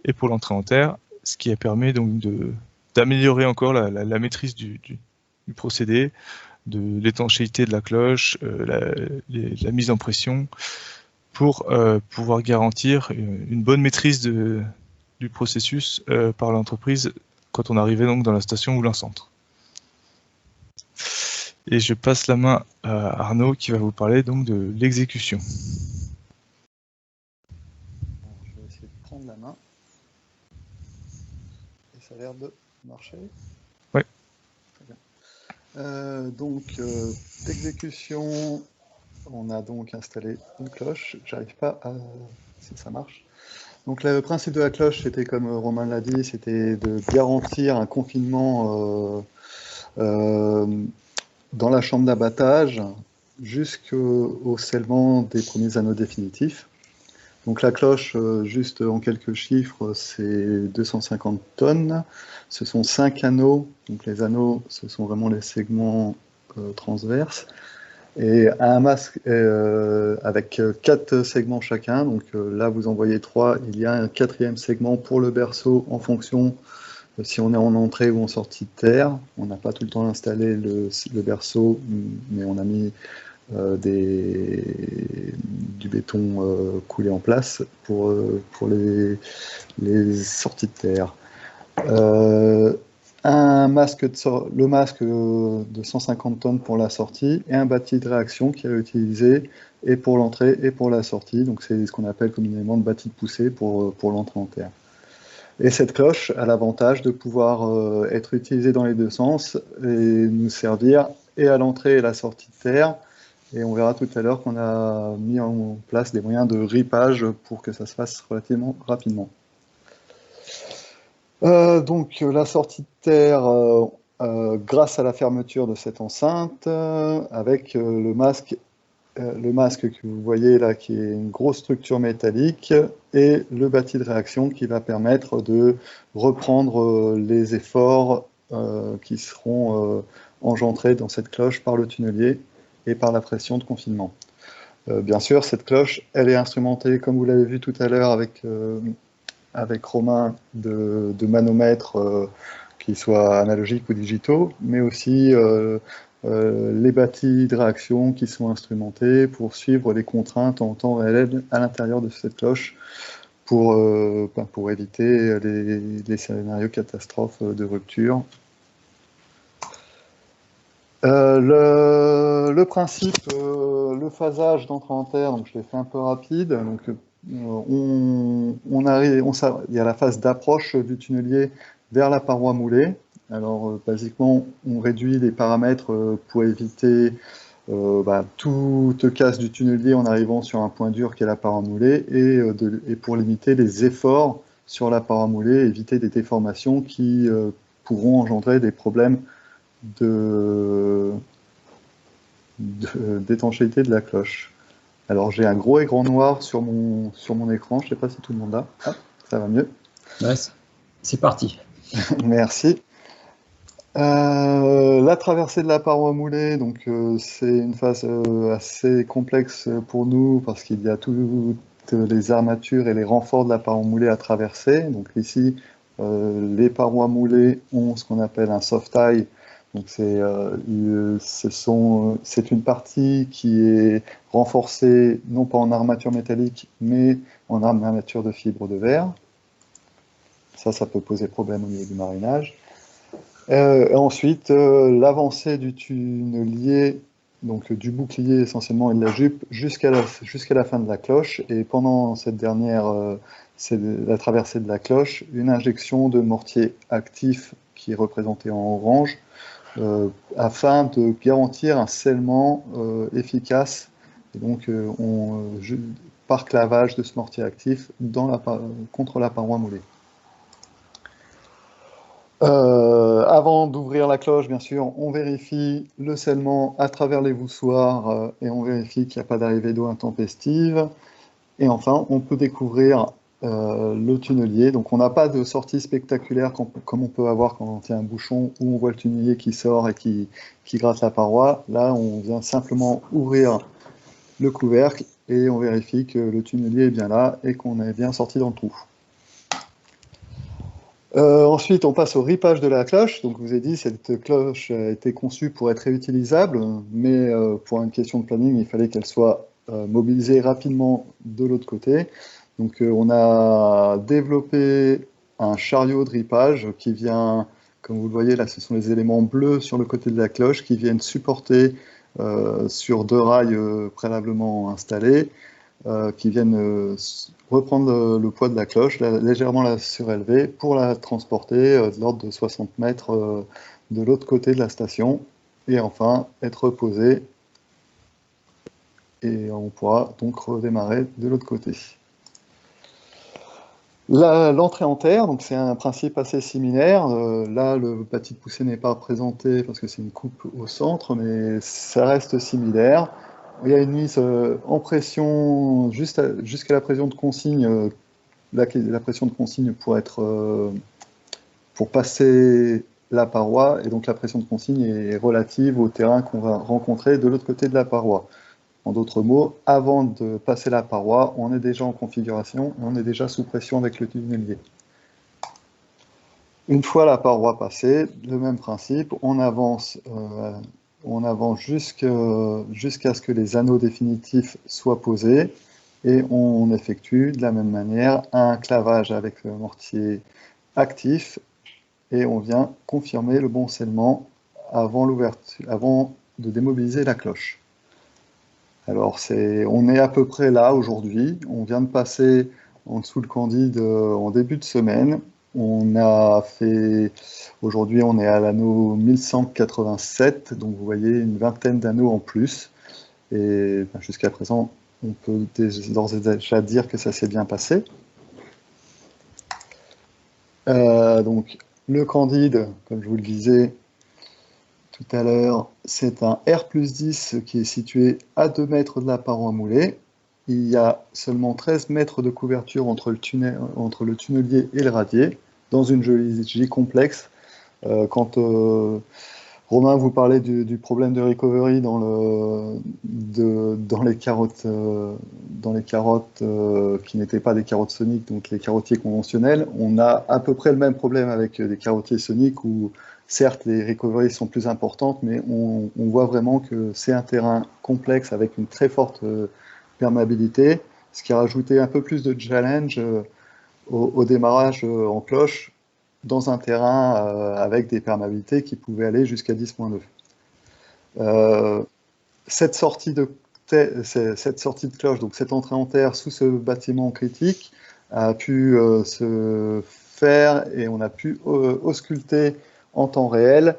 et pour l'entrée en terre, ce qui a permis donc d'améliorer encore la maîtrise du procédé, de l'étanchéité de la cloche, la mise en pression, pour pouvoir garantir une bonne maîtrise du processus par l'entreprise quand on arrivait donc dans la station Moulins-Centre. Et je passe la main à Arnaud qui va vous parler donc de l'exécution. Je vais essayer de prendre la main. Et ça a l'air de marcher. Oui. Très bien. Donc, d'exécution, on a donc installé une cloche. J'arrive pas à... si ça marche. Donc le principe de la cloche, c'était comme Romain l'a dit, c'était de garantir un confinement dans la chambre d'abattage jusqu'au scellement des premiers anneaux définitifs. Donc la cloche, juste en quelques chiffres, c'est 250 tonnes. Ce sont 5 anneaux. Donc les anneaux, ce sont vraiment les segments transverses. Et un masque avec 4 segments chacun. Donc là, vous en voyez 3. Il y a un 4e segment pour le berceau en fonction si on est en entrée ou en sortie de terre. On n'a pas tout le temps installé le berceau, mais on a mis du béton coulé en place pour les sorties de terre. Le masque de 150 tonnes pour la sortie et un bâti de réaction qui est utilisé et pour l'entrée et pour la sortie. Donc c'est ce qu'on appelle communément le bâti de poussée pour l'entrée en terre. Et cette cloche a l'avantage de pouvoir être utilisée dans les deux sens et nous servir et à l'entrée et à la sortie de terre. Et on verra tout à l'heure qu'on a mis en place des moyens de ripage pour que ça se fasse relativement rapidement. Donc la sortie de terre, grâce à la fermeture de cette enceinte, avec le masque que vous voyez là, qui est une grosse structure métallique, et le bâti de réaction qui va permettre de reprendre les efforts qui seront engendrés dans cette cloche par le tunnelier et par la pression de confinement. Bien sûr, cette cloche, elle est instrumentée, comme vous l'avez vu tout à l'heure avec Romain, de manomètres qui soient analogiques ou digitaux, mais aussi les bâtis de réaction qui sont instrumentés pour suivre les contraintes en temps réel à l'intérieur de cette cloche pour éviter les scénarios catastrophes de rupture. Le principe, le phasage d'entrée en terre, donc je l'ai fait un peu rapide. Donc, il y a la phase d'approche du tunnelier vers la paroi moulée. Alors, basiquement, on réduit les paramètres pour éviter toute casse du tunnelier en arrivant sur un point dur qui est la paroi moulée et pour limiter les efforts sur la paroi moulée, éviter des déformations qui pourront engendrer des problèmes d'étanchéité de la cloche. Alors j'ai un gros écran noir sur mon écran, je ne sais pas si tout le monde a. Ah, ça va mieux. Ouais, c'est parti. Merci. La traversée de la paroi moulée, donc c'est une phase assez complexe pour nous parce qu'il y a toutes les armatures et les renforts de la paroi moulée à traverser. Donc ici, les parois moulées ont ce qu'on appelle un soft tie. Donc c'est une partie qui est renforcée non pas en armature métallique mais en armature de fibre de verre. Ça peut poser problème au niveau du marinage. Ensuite, l'avancée du tunnelier, donc du bouclier essentiellement et de la jupe jusqu'à la fin de la cloche. Et pendant cette dernière, c'est la traversée de la cloche, une injection de mortier actif qui est représenté en orange, afin de garantir un scellement efficace, et donc par clavage de ce mortier actif contre la paroi moulée. Avant d'ouvrir la cloche, bien sûr, on vérifie le scellement à travers les voussoirs et on vérifie qu'il n'y a pas d'arrivée d'eau intempestive. Et enfin, on peut découvrir le tunnelier. Donc on n'a pas de sortie spectaculaire comme on peut avoir quand il y a un bouchon où on voit le tunnelier qui sort et qui gratte la paroi. Là, on vient simplement ouvrir le couvercle et on vérifie que le tunnelier est bien là et qu'on est bien sorti dans le trou. Ensuite, on passe au ripage de la cloche. Donc, je vous ai dit, cette cloche a été conçue pour être réutilisable, mais pour une question de planning, il fallait qu'elle soit mobilisée rapidement de l'autre côté. Donc, on a développé un chariot de ripage qui vient, comme vous le voyez là, ce sont les éléments bleus sur le côté de la cloche qui viennent supporter sur deux rails préalablement installés, qui viennent reprendre le poids de la cloche, légèrement la surélever pour la transporter de l'ordre de 60 mètres de l'autre côté de la station et enfin être posée et on pourra donc redémarrer de l'autre côté. L'entrée en terre, donc c'est un principe assez similaire. Là, le bâti de poussée n'est pas présenté parce que c'est une coupe au centre, mais ça reste similaire. Il y a une mise en pression jusqu'à la pression de consigne. La pression de consigne pour passer la paroi, et donc la pression de consigne est relative au terrain qu'on va rencontrer de l'autre côté de la paroi. En d'autres mots, avant de passer la paroi, on est déjà en configuration, on est déjà sous pression avec le tunnelier. Une fois la paroi passée, le même principe, on avance jusqu'à ce que les anneaux définitifs soient posés et on effectue de la même manière un clavage avec le mortier actif et on vient confirmer le bon scellement avant de démobiliser la cloche. Alors on est à peu près là aujourd'hui, on vient de passer en dessous le Candide en début de semaine. Aujourd'hui on est à l'anneau 1187, donc vous voyez une vingtaine d'anneaux en plus. Et jusqu'à présent, on peut d'ores et déjà dire que ça s'est bien passé. Donc le Candide, comme je vous le disais, tout à l'heure, c'est un R+10 qui est situé à 2 mètres de la paroi moulée. Il y a seulement 13 mètres de couverture entre le tunnelier et le radier, dans une géologie complexe. Quand Romain vous parlait du problème de recovery dans les carottes, qui n'étaient pas des carottes soniques, donc les carottiers conventionnels, on a à peu près le même problème avec des carottiers soniques où certes les recoveries sont plus importantes, mais on voit vraiment que c'est un terrain complexe avec une très forte perméabilité, ce qui a rajouté un peu plus de challenge au démarrage en cloche dans un terrain avec des perméabilités qui pouvaient aller jusqu'à 10-2. Cette sortie de cloche, donc cette entrée en terre sous ce bâtiment critique, a pu se faire et on a pu ausculter en temps réel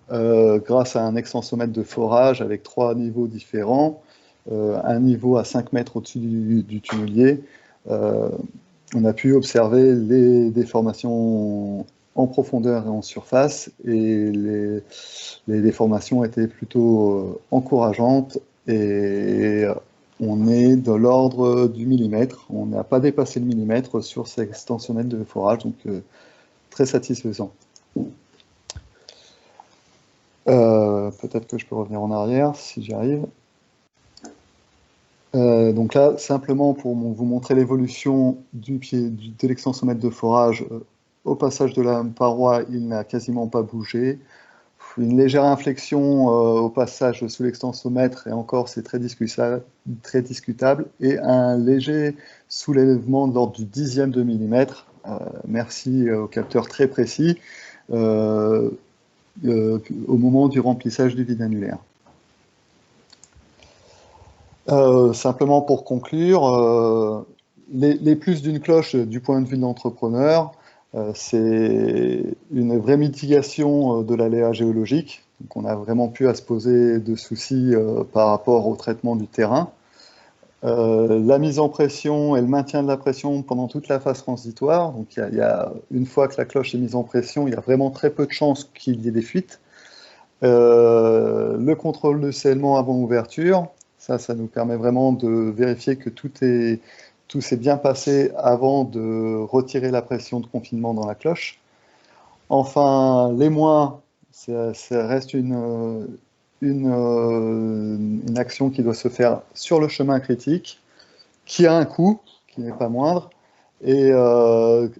grâce à un extensomètre de forage avec 3 niveaux différents, un niveau à 5 mètres au-dessus du tunnelier. On a pu observer les déformations en profondeur et en surface, et les déformations étaient plutôt encourageantes, et on est de l'ordre du millimètre. On n'a pas dépassé le millimètre sur ces extensionnels de forage, donc très satisfaisant. Peut-être que je peux revenir en arrière si j'y arrive. Donc là, simplement pour vous montrer l'évolution de l'extensomètre de forage, au passage de la paroi, il n'a quasiment pas bougé. Une légère inflexion au passage sous l'extensomètre, et encore c'est très discutable, et un léger soulèvement de l'ordre du 10e de millimètre, merci au capteur très précis, au moment du remplissage du vide annulaire. Simplement pour conclure, les plus d'une cloche du point de vue de l'entrepreneur, c'est une vraie mitigation de l'aléa géologique. Donc on a vraiment pu à se poser de soucis par rapport au traitement du terrain. La mise en pression et le maintien de la pression pendant toute la phase transitoire. Donc une fois que la cloche est mise en pression, il y a vraiment très peu de chances qu'il y ait des fuites. Le contrôle de scellement avant ouverture. Ça nous permet vraiment de vérifier que tout s'est bien passé avant de retirer la pression de confinement dans la cloche. Enfin, les moins, ça reste une action qui doit se faire sur le chemin critique, qui a un coût, qui n'est pas moindre, et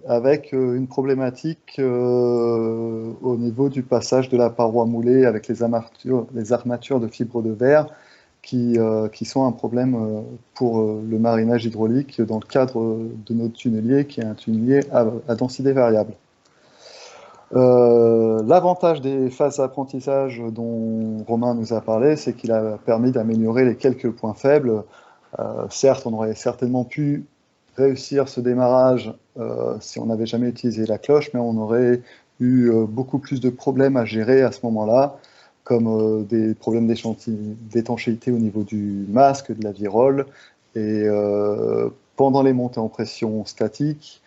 avec une problématique au niveau du passage de la paroi moulée avec les armatures de fibres de verre, qui sont un problème pour le marinage hydraulique dans le cadre de notre tunnelier, qui est un tunnelier à densité variable. L'avantage des phases d'apprentissage dont Romain nous a parlé, c'est qu'il a permis d'améliorer les quelques points faibles. Certes, on aurait certainement pu réussir ce démarrage si on n'avait jamais utilisé la cloche, mais on aurait eu beaucoup plus de problèmes à gérer à ce moment-là, comme des problèmes d'étanchéité au niveau du masque, de la virole, et pendant les montées en pression statique,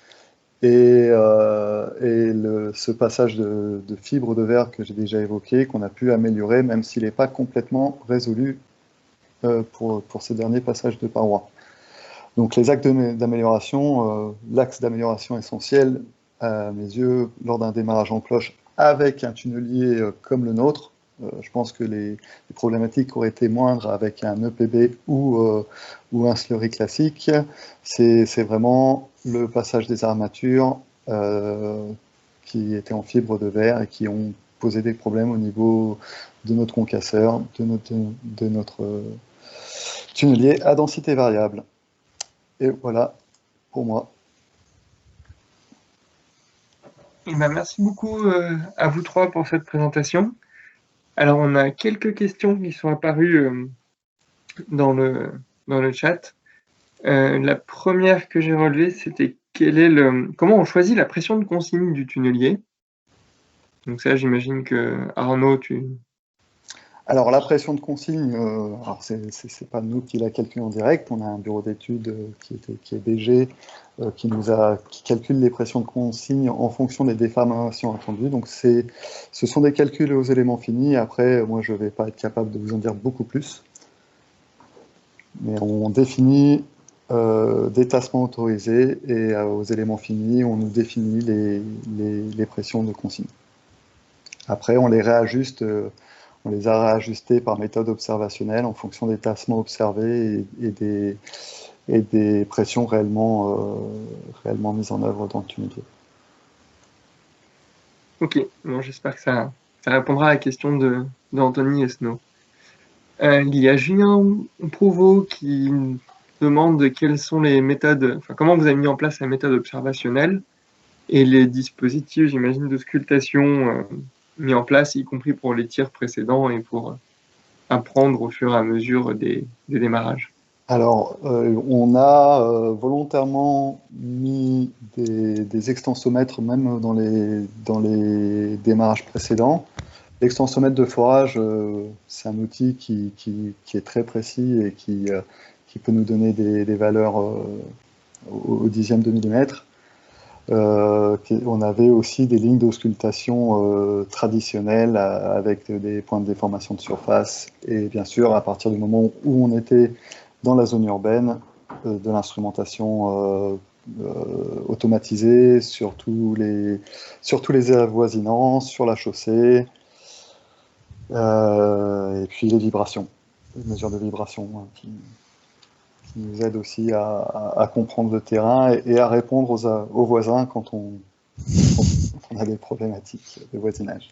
et ce passage de fibres de verre que j'ai déjà évoqué, qu'on a pu améliorer, même s'il n'est pas complètement résolu pour ce dernier passage de paroi. Donc les axes d'amélioration, l'axe d'amélioration essentiel, à mes yeux, lors d'un démarrage en cloche avec un tunnelier comme le nôtre, je pense que les problématiques auraient été moindres avec un EPB ou un slurry classique. C'est vraiment le passage des armatures qui étaient en fibre de verre et qui ont posé des problèmes au niveau de notre concasseur, de notre tunnelier à densité variable. Et voilà pour moi. Merci beaucoup à vous trois pour cette présentation. Alors, on a quelques questions qui sont apparues dans le chat. La première que j'ai relevée, c'était comment on choisit la pression de consigne du tunnelier? Donc ça, j'imagine que Arnaud, tu... Alors la pression de consigne, alors c'est pas nous qui la calculons en direct, on a un bureau d'études qui est BG, qui calcule les pressions de consigne en fonction des déformations attendues. Donc ce sont des calculs aux éléments finis. Après, moi je ne vais pas être capable de vous en dire beaucoup plus. Mais on définit des tassements autorisés et aux éléments finis, on nous définit les pressions de consigne. Après, on les réajuste. On les a réajustés par méthode observationnelle en fonction des tassements observés et des pressions réellement mises en œuvre dans le tunnelier. Ok, bon, j'espère que ça répondra à la question d'Anthony Esnault. Il y a Julien Prouveau qui demande quelles sont les méthodes, enfin, comment vous avez mis en place la méthode observationnelle et les dispositifs, j'imagine, de sculptation mis en place, y compris pour les tirs précédents et pour apprendre au fur et à mesure des démarrages. Alors, on a volontairement mis des extensomètres même dans les démarrages précédents. L'extensomètre de forage, c'est un outil qui est très précis et qui peut nous donner des valeurs au dixième de millimètre. On avait aussi des lignes d'auscultation traditionnelles avec des points de déformation de surface et bien sûr à partir du moment où on était dans la zone urbaine, de l'instrumentation automatisée sur tous les avoisinants, sur la chaussée, et puis les vibrations, les mesures de vibration qui nous aident aussi à comprendre le terrain et à répondre aux voisins quand on a des problématiques de voisinage.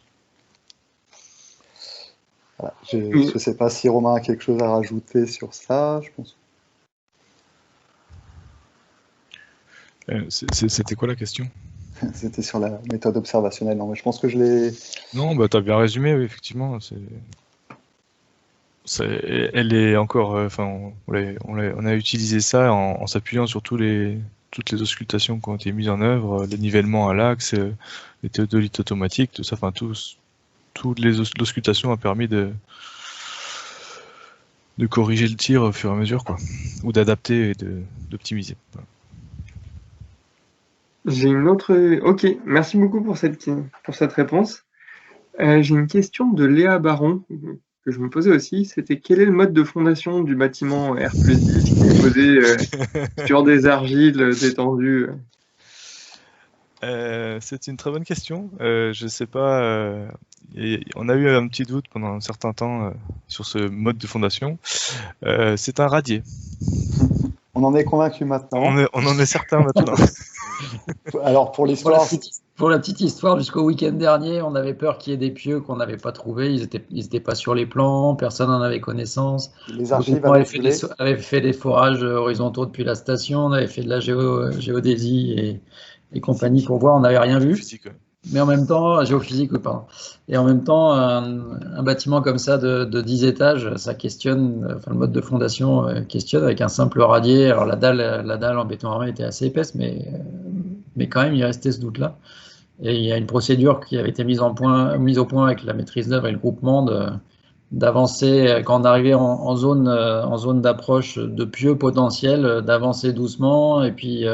Voilà. Je ne sais pas si Romain a quelque chose à rajouter sur ça, je pense. C'était quoi la question? C'était sur la méthode observationnelle. Non, mais je pense que je l'ai... Non, bah, tu as bien résumé, oui, effectivement. Elle est encore... Enfin, on a utilisé ça en s'appuyant sur toutes les auscultations qui ont été mises en œuvre, les nivellements à l'axe, les théodolites automatiques, tout ça, enfin, toutes les auscultations ont permis de corriger le tir au fur et à mesure, quoi, ou d'adapter et d'optimiser. Voilà. J'ai une autre... Ok, merci beaucoup pour cette réponse. J'ai une question de Léa Baron que je me posais aussi. C'était quel est le mode de fondation du bâtiment R+10 qui est posé sur des argiles détendues? C'est une très bonne question. Je sais pas. On a eu un petit doute pendant un certain temps sur ce mode de fondation. C'est un radier. On en est convaincu maintenant. On en est certain maintenant. Alors pour l'histoire, pour la petite histoire, jusqu'au week-end dernier, on avait peur qu'il y ait des pieux qu'on n'avait pas trouvés. Ils étaient pas sur les plans, personne n'en avait connaissance. Les archives avaient fait des forages horizontaux depuis la station, on avait fait de la géodésie et compagnie pour voir, on n'avait rien vu. Physique, ouais. Mais en même temps, géophysique, oui, pardon. Et en même temps, un bâtiment comme ça de 10 étages, ça questionne, enfin le mode de fondation questionne avec un simple radier. Alors la dalle en béton armé était assez épaisse, mais quand même, il restait ce doute-là. Et il y a une procédure qui avait été mise au point avec la maîtrise d'œuvre et le groupement d'avancer, quand on arrivait en zone d'approche de pieux potentiels, d'avancer doucement et puis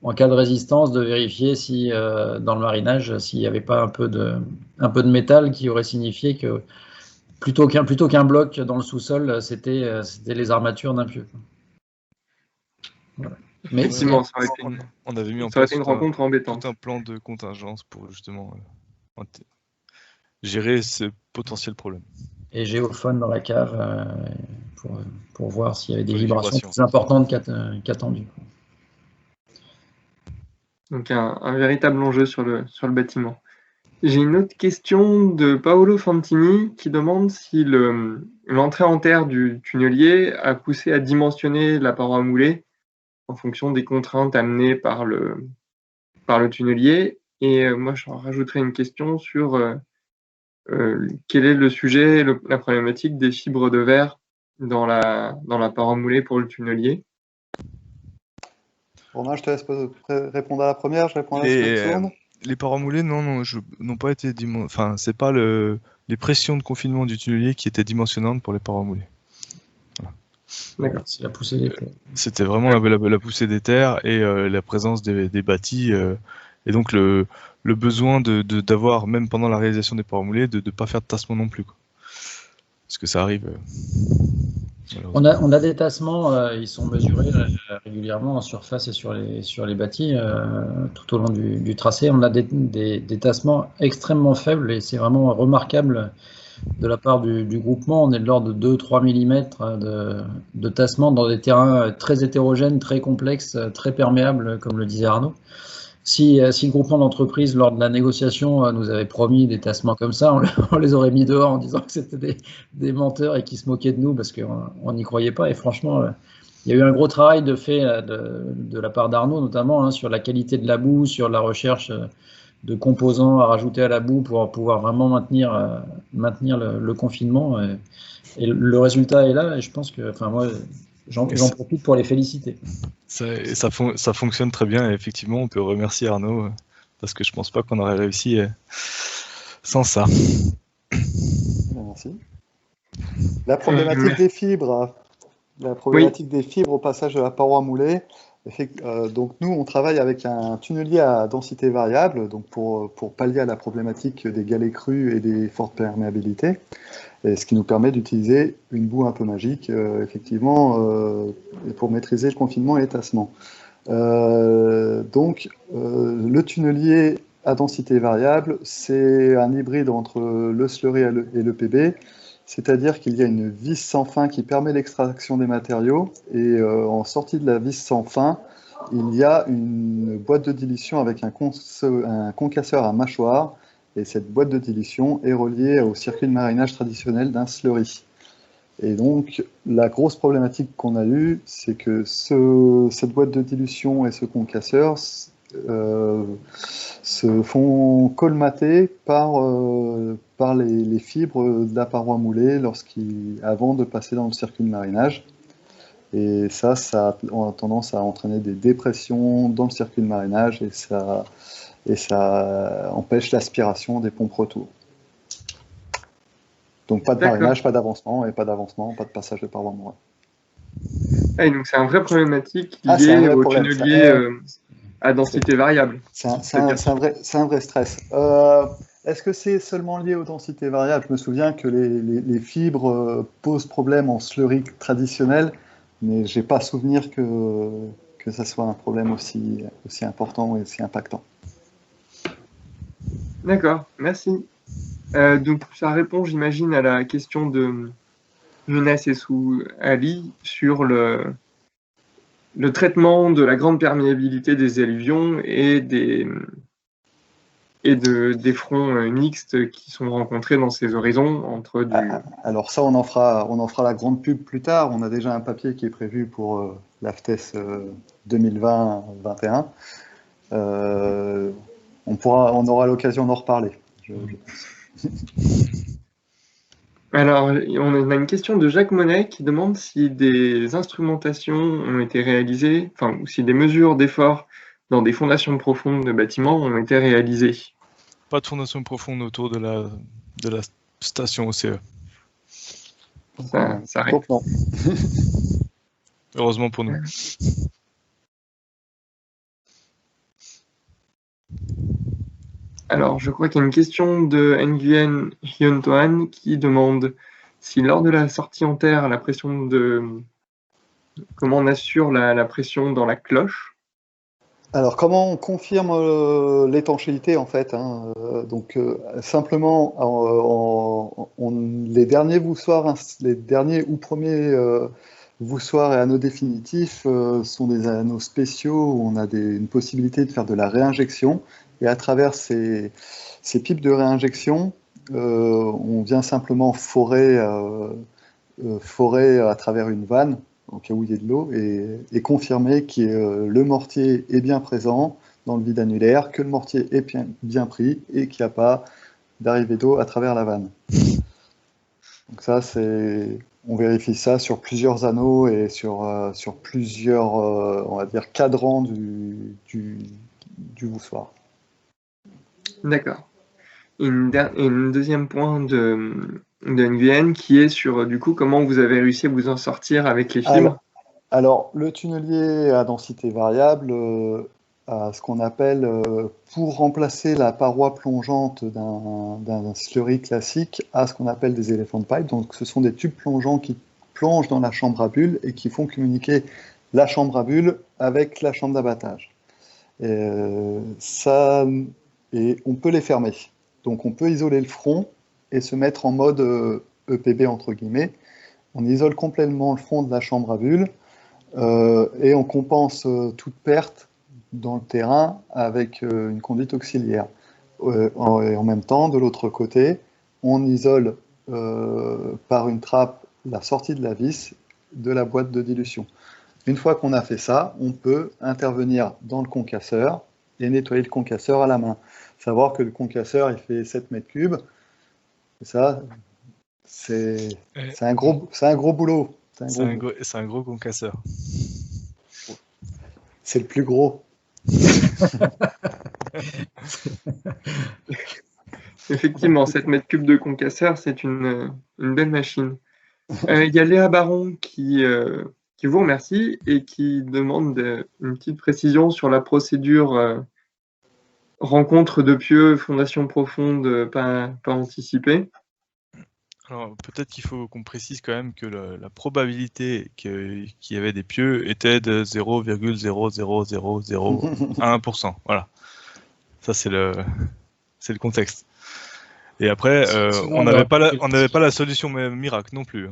en cas de résistance, de vérifier si dans le marinage, s'il n'y avait pas un peu de métal qui aurait signifié que plutôt qu'un bloc dans le sous-sol, c'était les armatures d'un pieu. Voilà. Mais effectivement, on avait mis en place une rencontre embêtante. Tout un plan de contingence pour justement gérer ce potentiel problème. Et géophone dans la cave pour voir s'il y avait des vibrations plus importantes qu'attendues. Donc un véritable enjeu sur le bâtiment. J'ai une autre question de Paolo Fantini qui demande si l'entrée en terre du tunnelier a poussé à dimensionner la paroi moulée en fonction des contraintes amenées par le tunnelier. Et moi, je rajouterais une question sur quel est le sujet, la problématique des fibres de verre dans la paroi moulée pour le tunnelier. Romain, je te laisse répondre à la première, je réponds à la seconde. Les parois moulées, n'ont pas été enfin, c'est pas les pressions de confinement du tunnelier qui étaient dimensionnantes pour les parois moulées. D'accord. C'est la poussée des terres. C'était vraiment la poussée des terres et la présence des bâtis, et donc le besoin d'avoir, même pendant la réalisation des parois moulées, de ne pas faire de tassement non plus, quoi. Parce que ça arrive. On a des tassements, ils sont mesurés régulièrement en surface et sur les bâtis tout au long du tracé. On a des tassements extrêmement faibles et c'est vraiment remarquable de la part du groupement. On est de l'ordre de 2-3 mm de tassement dans des terrains très hétérogènes, très complexes, très perméables, comme le disait Arnaud. Si le groupement d'entreprise, lors de la négociation, nous avait promis des tassements comme ça, on les aurait mis dehors en disant que c'était des menteurs et qu'ils se moquaient de nous parce qu'on n'y croyait pas. Et franchement, il y a eu un gros travail de fait de la part d'Arnaud, notamment sur la qualité de la boue, sur la recherche de composants à rajouter à la boue pour pouvoir vraiment maintenir le confinement. Et le résultat est là. Et je pense que, enfin, moi, j'en profite pour les féliciter. Ça fonctionne très bien et effectivement on peut remercier Arnaud parce que je pense pas qu'on aurait réussi sans ça. Merci. La problématique des fibres, au passage de la paroi moulée. Donc nous on travaille avec un tunnelier à densité variable, donc pour pallier à la problématique des galets crus et des fortes perméabilités. Et ce qui nous permet d'utiliser une boue un peu magique, effectivement, pour maîtriser le confinement et les tassements. Donc, le tunnelier à densité variable, c'est un hybride entre le slurry et le PB, c'est-à-dire qu'il y a une vis sans fin qui permet l'extraction des matériaux, et en sortie de la vis sans fin, il y a une boîte de dilution avec un concasseur à mâchoire. Et cette boîte de dilution est reliée au circuit de marinage traditionnel d'un slurry. Et donc, la grosse problématique qu'on a eue, c'est que cette boîte de dilution et ce concasseur se font colmater par les fibres de la paroi moulée avant de passer dans le circuit de marinage. Et ça a tendance à entraîner des dépressions dans le circuit de marinage et ça empêche l'aspiration des pompes retour. Donc pas de marinage, pas d'avancement, et pas d'avancement, pas de passage de paroi mourée. Et donc c'est un vrai problématique lié au tunnelier à densité variable. C'est un vrai stress. Est-ce que c'est seulement lié aux densités variables? Je me souviens que les fibres posent problème en slurry traditionnel, mais je n'ai pas souvenir que ça soit un problème aussi important et aussi impactant. D'accord, merci. Donc ça répond, j'imagine, à la question de Younes Essou Ali sur le traitement de la grande perméabilité des alluvions et des fronts mixtes qui sont rencontrés dans ces horizons entre du... Alors ça, on en fera la grande pub plus tard. On a déjà un papier qui est prévu pour l'AFTES 2020-21. On aura l'occasion d'en reparler. Alors, on a une question de Jacques Monet qui demande si des instrumentations ont été réalisées, ou si des mesures d'effort dans des fondations profondes de bâtiments ont été réalisées. Pas de fondation profonde autour de la station OCE. Ça arrive. Non. Heureusement pour nous. Alors, je crois qu'il y a une question de Nguyen Hyun-Toan qui demande si lors de la sortie en terre, comment on assure la pression dans la cloche. Alors, comment on confirme l'étanchéité, en fait, hein, donc, simplement, les derniers voussoirs, les derniers ou premiers voussoirs et anneaux définitifs sont des anneaux spéciaux où on a une possibilité de faire de la réinjection. Et à travers ces pipes de réinjection, on vient simplement forer à travers une vanne, au cas où il y ait de l'eau, et confirmer que le mortier est bien présent dans le vide annulaire, que le mortier est bien pris et qu'il n'y a pas d'arrivée d'eau à travers la vanne. Donc ça, on vérifie ça sur plusieurs anneaux et sur plusieurs, on va dire, cadrans du voussoir. D'accord. Et un deuxième point de Nguyen qui est sur du coup comment vous avez réussi à vous en sortir avec les fibres. Alors, le tunnelier à densité variable a ce qu'on appelle, pour remplacer la paroi plongeante d'un slurry classique, a ce qu'on appelle des elephant pipes. Donc, ce sont des tubes plongeants qui plongent dans la chambre à bulles et qui font communiquer la chambre à bulles avec la chambre d'abattage. Et on peut les fermer. Donc, on peut isoler le front et se mettre en mode EPB entre guillemets. On isole complètement le front de la chambre à bulles. Et on compense toute perte dans le terrain avec une conduite auxiliaire. Et en même temps, de l'autre côté, on isole par une trappe la sortie de la vis de la boîte de dilution. Une fois qu'on a fait ça, on peut intervenir dans le concasseur et nettoyer le concasseur à la main. Savoir que le concasseur, il fait 7 mètres cubes. Et ça, c'est un gros boulot. C'est un gros concasseur. C'est le plus gros. Effectivement, 7 mètres cubes de concasseur, c'est une belle machine. Il y a Léa Baron qui vous remercie et qui demande une petite précision sur la procédure rencontre de pieux, fondation profonde, pas anticipée. Alors, peut-être qu'il faut qu'on précise quand même que la probabilité qu'il y avait des pieux était de 0,00001%. Voilà. Ça, c'est le contexte. Et après, on n'avait pas la solution miracle non plus.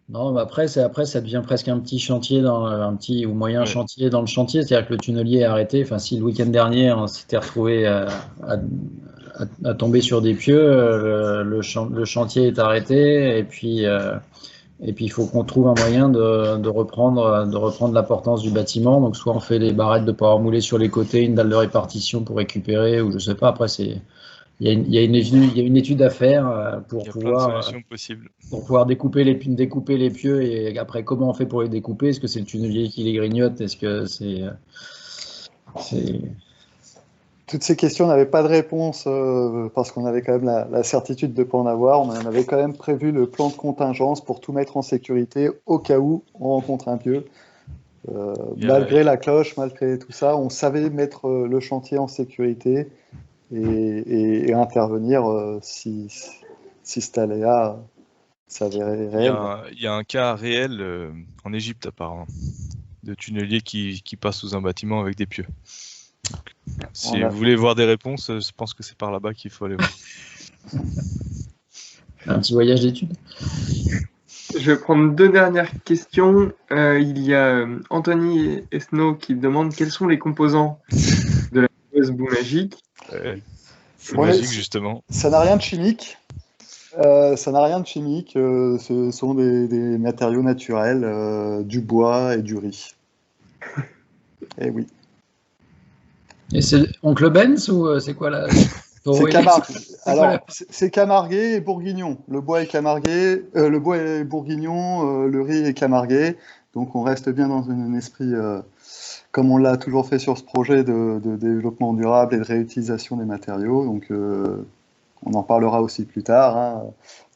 Non, mais après, ça devient presque un petit chantier, un petit ou moyen chantier dans le chantier. C'est-à-dire que le tunnelier est arrêté. Enfin, si le week-end dernier, on s'était retrouvé à tomber sur des pieux, le chantier est arrêté. Et puis, il faut qu'on trouve un moyen de reprendre la portance du bâtiment. Donc, soit on fait des barrettes de power moulées sur les côtés, une dalle de répartition pour récupérer, ou je sais pas. Après, il y a une étude à faire pour pouvoir découper les pieux, et après comment on fait pour les découper? Est-ce que c'est le tunnelier qui les grignote? Est-ce que c'est Toutes ces questions n'avaient pas de réponse parce qu'on avait quand même la certitude de ne pas en avoir. On en avait quand même prévu le plan de contingence pour tout mettre en sécurité au cas où on rencontre un pieu. Malgré la cloche, malgré tout ça, on savait mettre le chantier en sécurité et intervenir si cet aléa s'avérait réel. Il y a un cas réel en Égypte apparemment, de tunneliers qui passent sous un bâtiment avec des pieux. Si vous voulez voir des réponses, je pense que c'est par là-bas qu'il faut aller voir. Un petit voyage d'études. Je vais prendre 2 dernières questions. Il y a Anthony Esno qui demande quels sont les composants de la fameuse boue magique. C'est magique, justement. Ça n'a rien de chimique. Ce sont des matériaux naturels, du bois et du riz. Eh oui. Et c'est Oncle Benz ou c'est quoi là? C'est camarguais et bourguignon. Le bois est bourguignon, le riz est camarguais. Donc on reste bien dans un esprit, comme on l'a toujours fait sur ce projet de développement durable et de réutilisation des matériaux. Donc on en parlera aussi plus tard. Hein.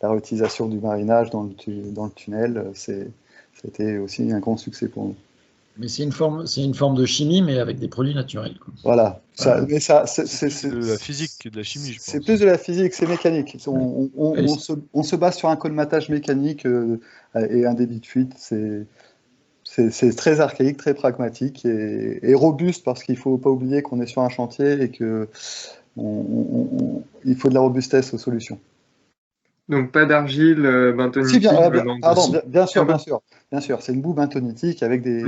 La réutilisation du marinage dans le tunnel, c'était aussi un grand succès pour nous. Mais c'est une forme de chimie, mais avec des produits naturels. Quoi. Voilà. C'est de la physique que de la chimie, je pense. C'est plus de la physique, c'est mécanique. On se base sur un colmatage mécanique et un débit de fuite. C'est très archaïque, très pragmatique et robuste, parce qu'il ne faut pas oublier qu'on est sur un chantier et qu'il faut de la robustesse aux solutions. Donc pas d'argile bentonitique. Bien sûr, c'est une boue bentonitique avec des.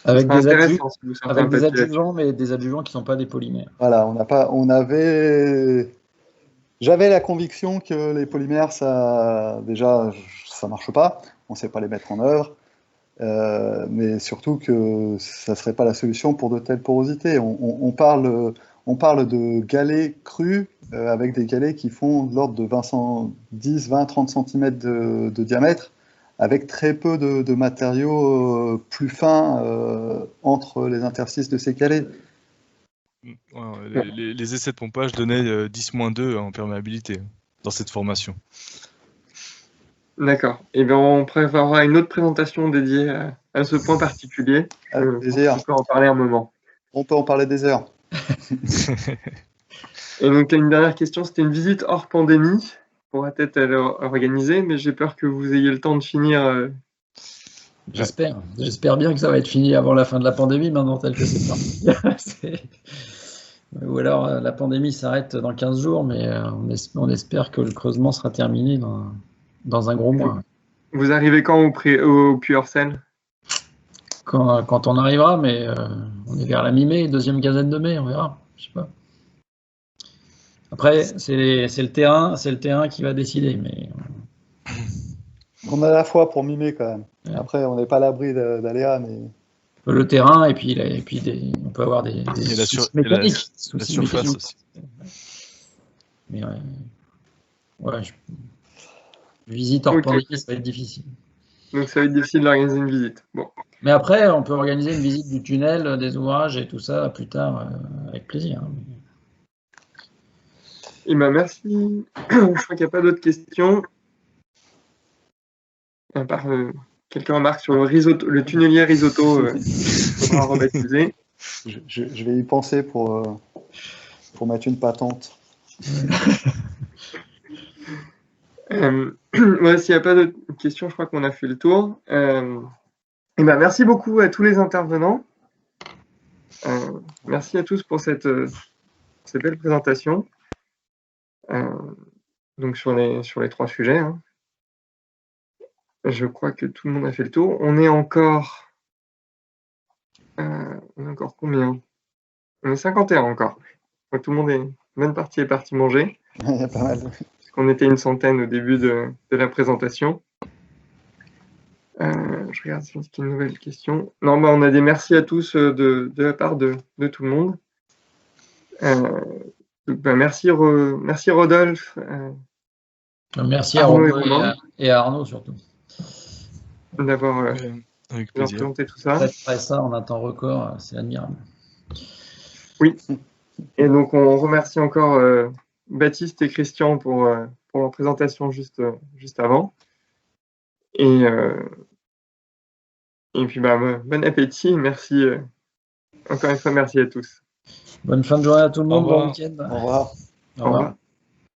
Avec des adjuvants, mais des adjuvants qui ne sont pas des polymères. Voilà, j'avais la conviction que les polymères, ça marche pas. On ne sait pas les mettre en œuvre, mais surtout que ça ne serait pas la solution pour de telles porosités. On parle de galets crus avec des galets qui font de l'ordre de 20, 30 cm de diamètre, avec très peu de matériaux plus fins entre les interstices de ces calés. Ouais, les essais de pompage donnaient 10-2 en perméabilité dans cette formation. D'accord. Et bien, on préparera une autre présentation dédiée à ce point particulier. Avec plaisir. On peut en parler un moment. On peut en parler des heures. Et donc, une dernière question, c'était une visite hors pandémie. On pourra peut-être organiser, mais j'ai peur que vous ayez le temps de finir. J'espère bien que ça va être fini avant la fin de la pandémie, maintenant tel que c'est parti. Ou alors la pandémie s'arrête dans 15 jours, mais on espère que le creusement sera terminé dans un gros mois. Vous arrivez quand au Puy-Orcel? Quand on arrivera, mais on est vers la mi-mai, deuxième quinzaine de mai, on verra. Je sais pas. Après, c'est le terrain qui va décider, mais. On a la foi pour mimer quand même. Ouais. Après, on n'est pas à l'abri d'aléas, mais. Le terrain, et puis on peut avoir des soucis mécaniques. La surface aussi. Mais visite hors pandémie, ça va être difficile. Donc ça va être difficile d'organiser une visite. Bon. Mais après, on peut organiser une visite du tunnel, des ouvrages et tout ça plus tard, avec plaisir. Eh ben, merci. Je crois qu'il n'y a pas d'autres questions. À part quelques remarques sur le tunnelier risotto, faudra rebaptiser. Je vais y penser pour mettre une patente. Ouais, s'il n'y a pas d'autres questions, je crois qu'on a fait le tour. Et ben, merci beaucoup à tous les intervenants. Merci à tous pour cette belle présentation. Donc sur les 3 sujets. Hein. Je crois que tout le monde a fait le tour. On est encore combien? On est 51 encore. Donc, tout le monde est. Bonne partie est partie manger. Il y a pas mal. On était une centaine au début de la présentation. Je regarde si c'est une nouvelle question. Non, bah, on a des merci à tous de la part de tout le monde. Bah, merci Rodolphe. Merci à Arnaud et à Arnaud surtout. D'avoir présenté tout ça. Après ça, en un temps record, c'est admirable. Oui. Et donc on remercie encore Baptiste et Christian pour leur présentation juste avant. Et puis bah, bon appétit, merci encore une fois, merci à tous. Bonne fin de journée à tout le monde, bon week-end. Au revoir. Au revoir.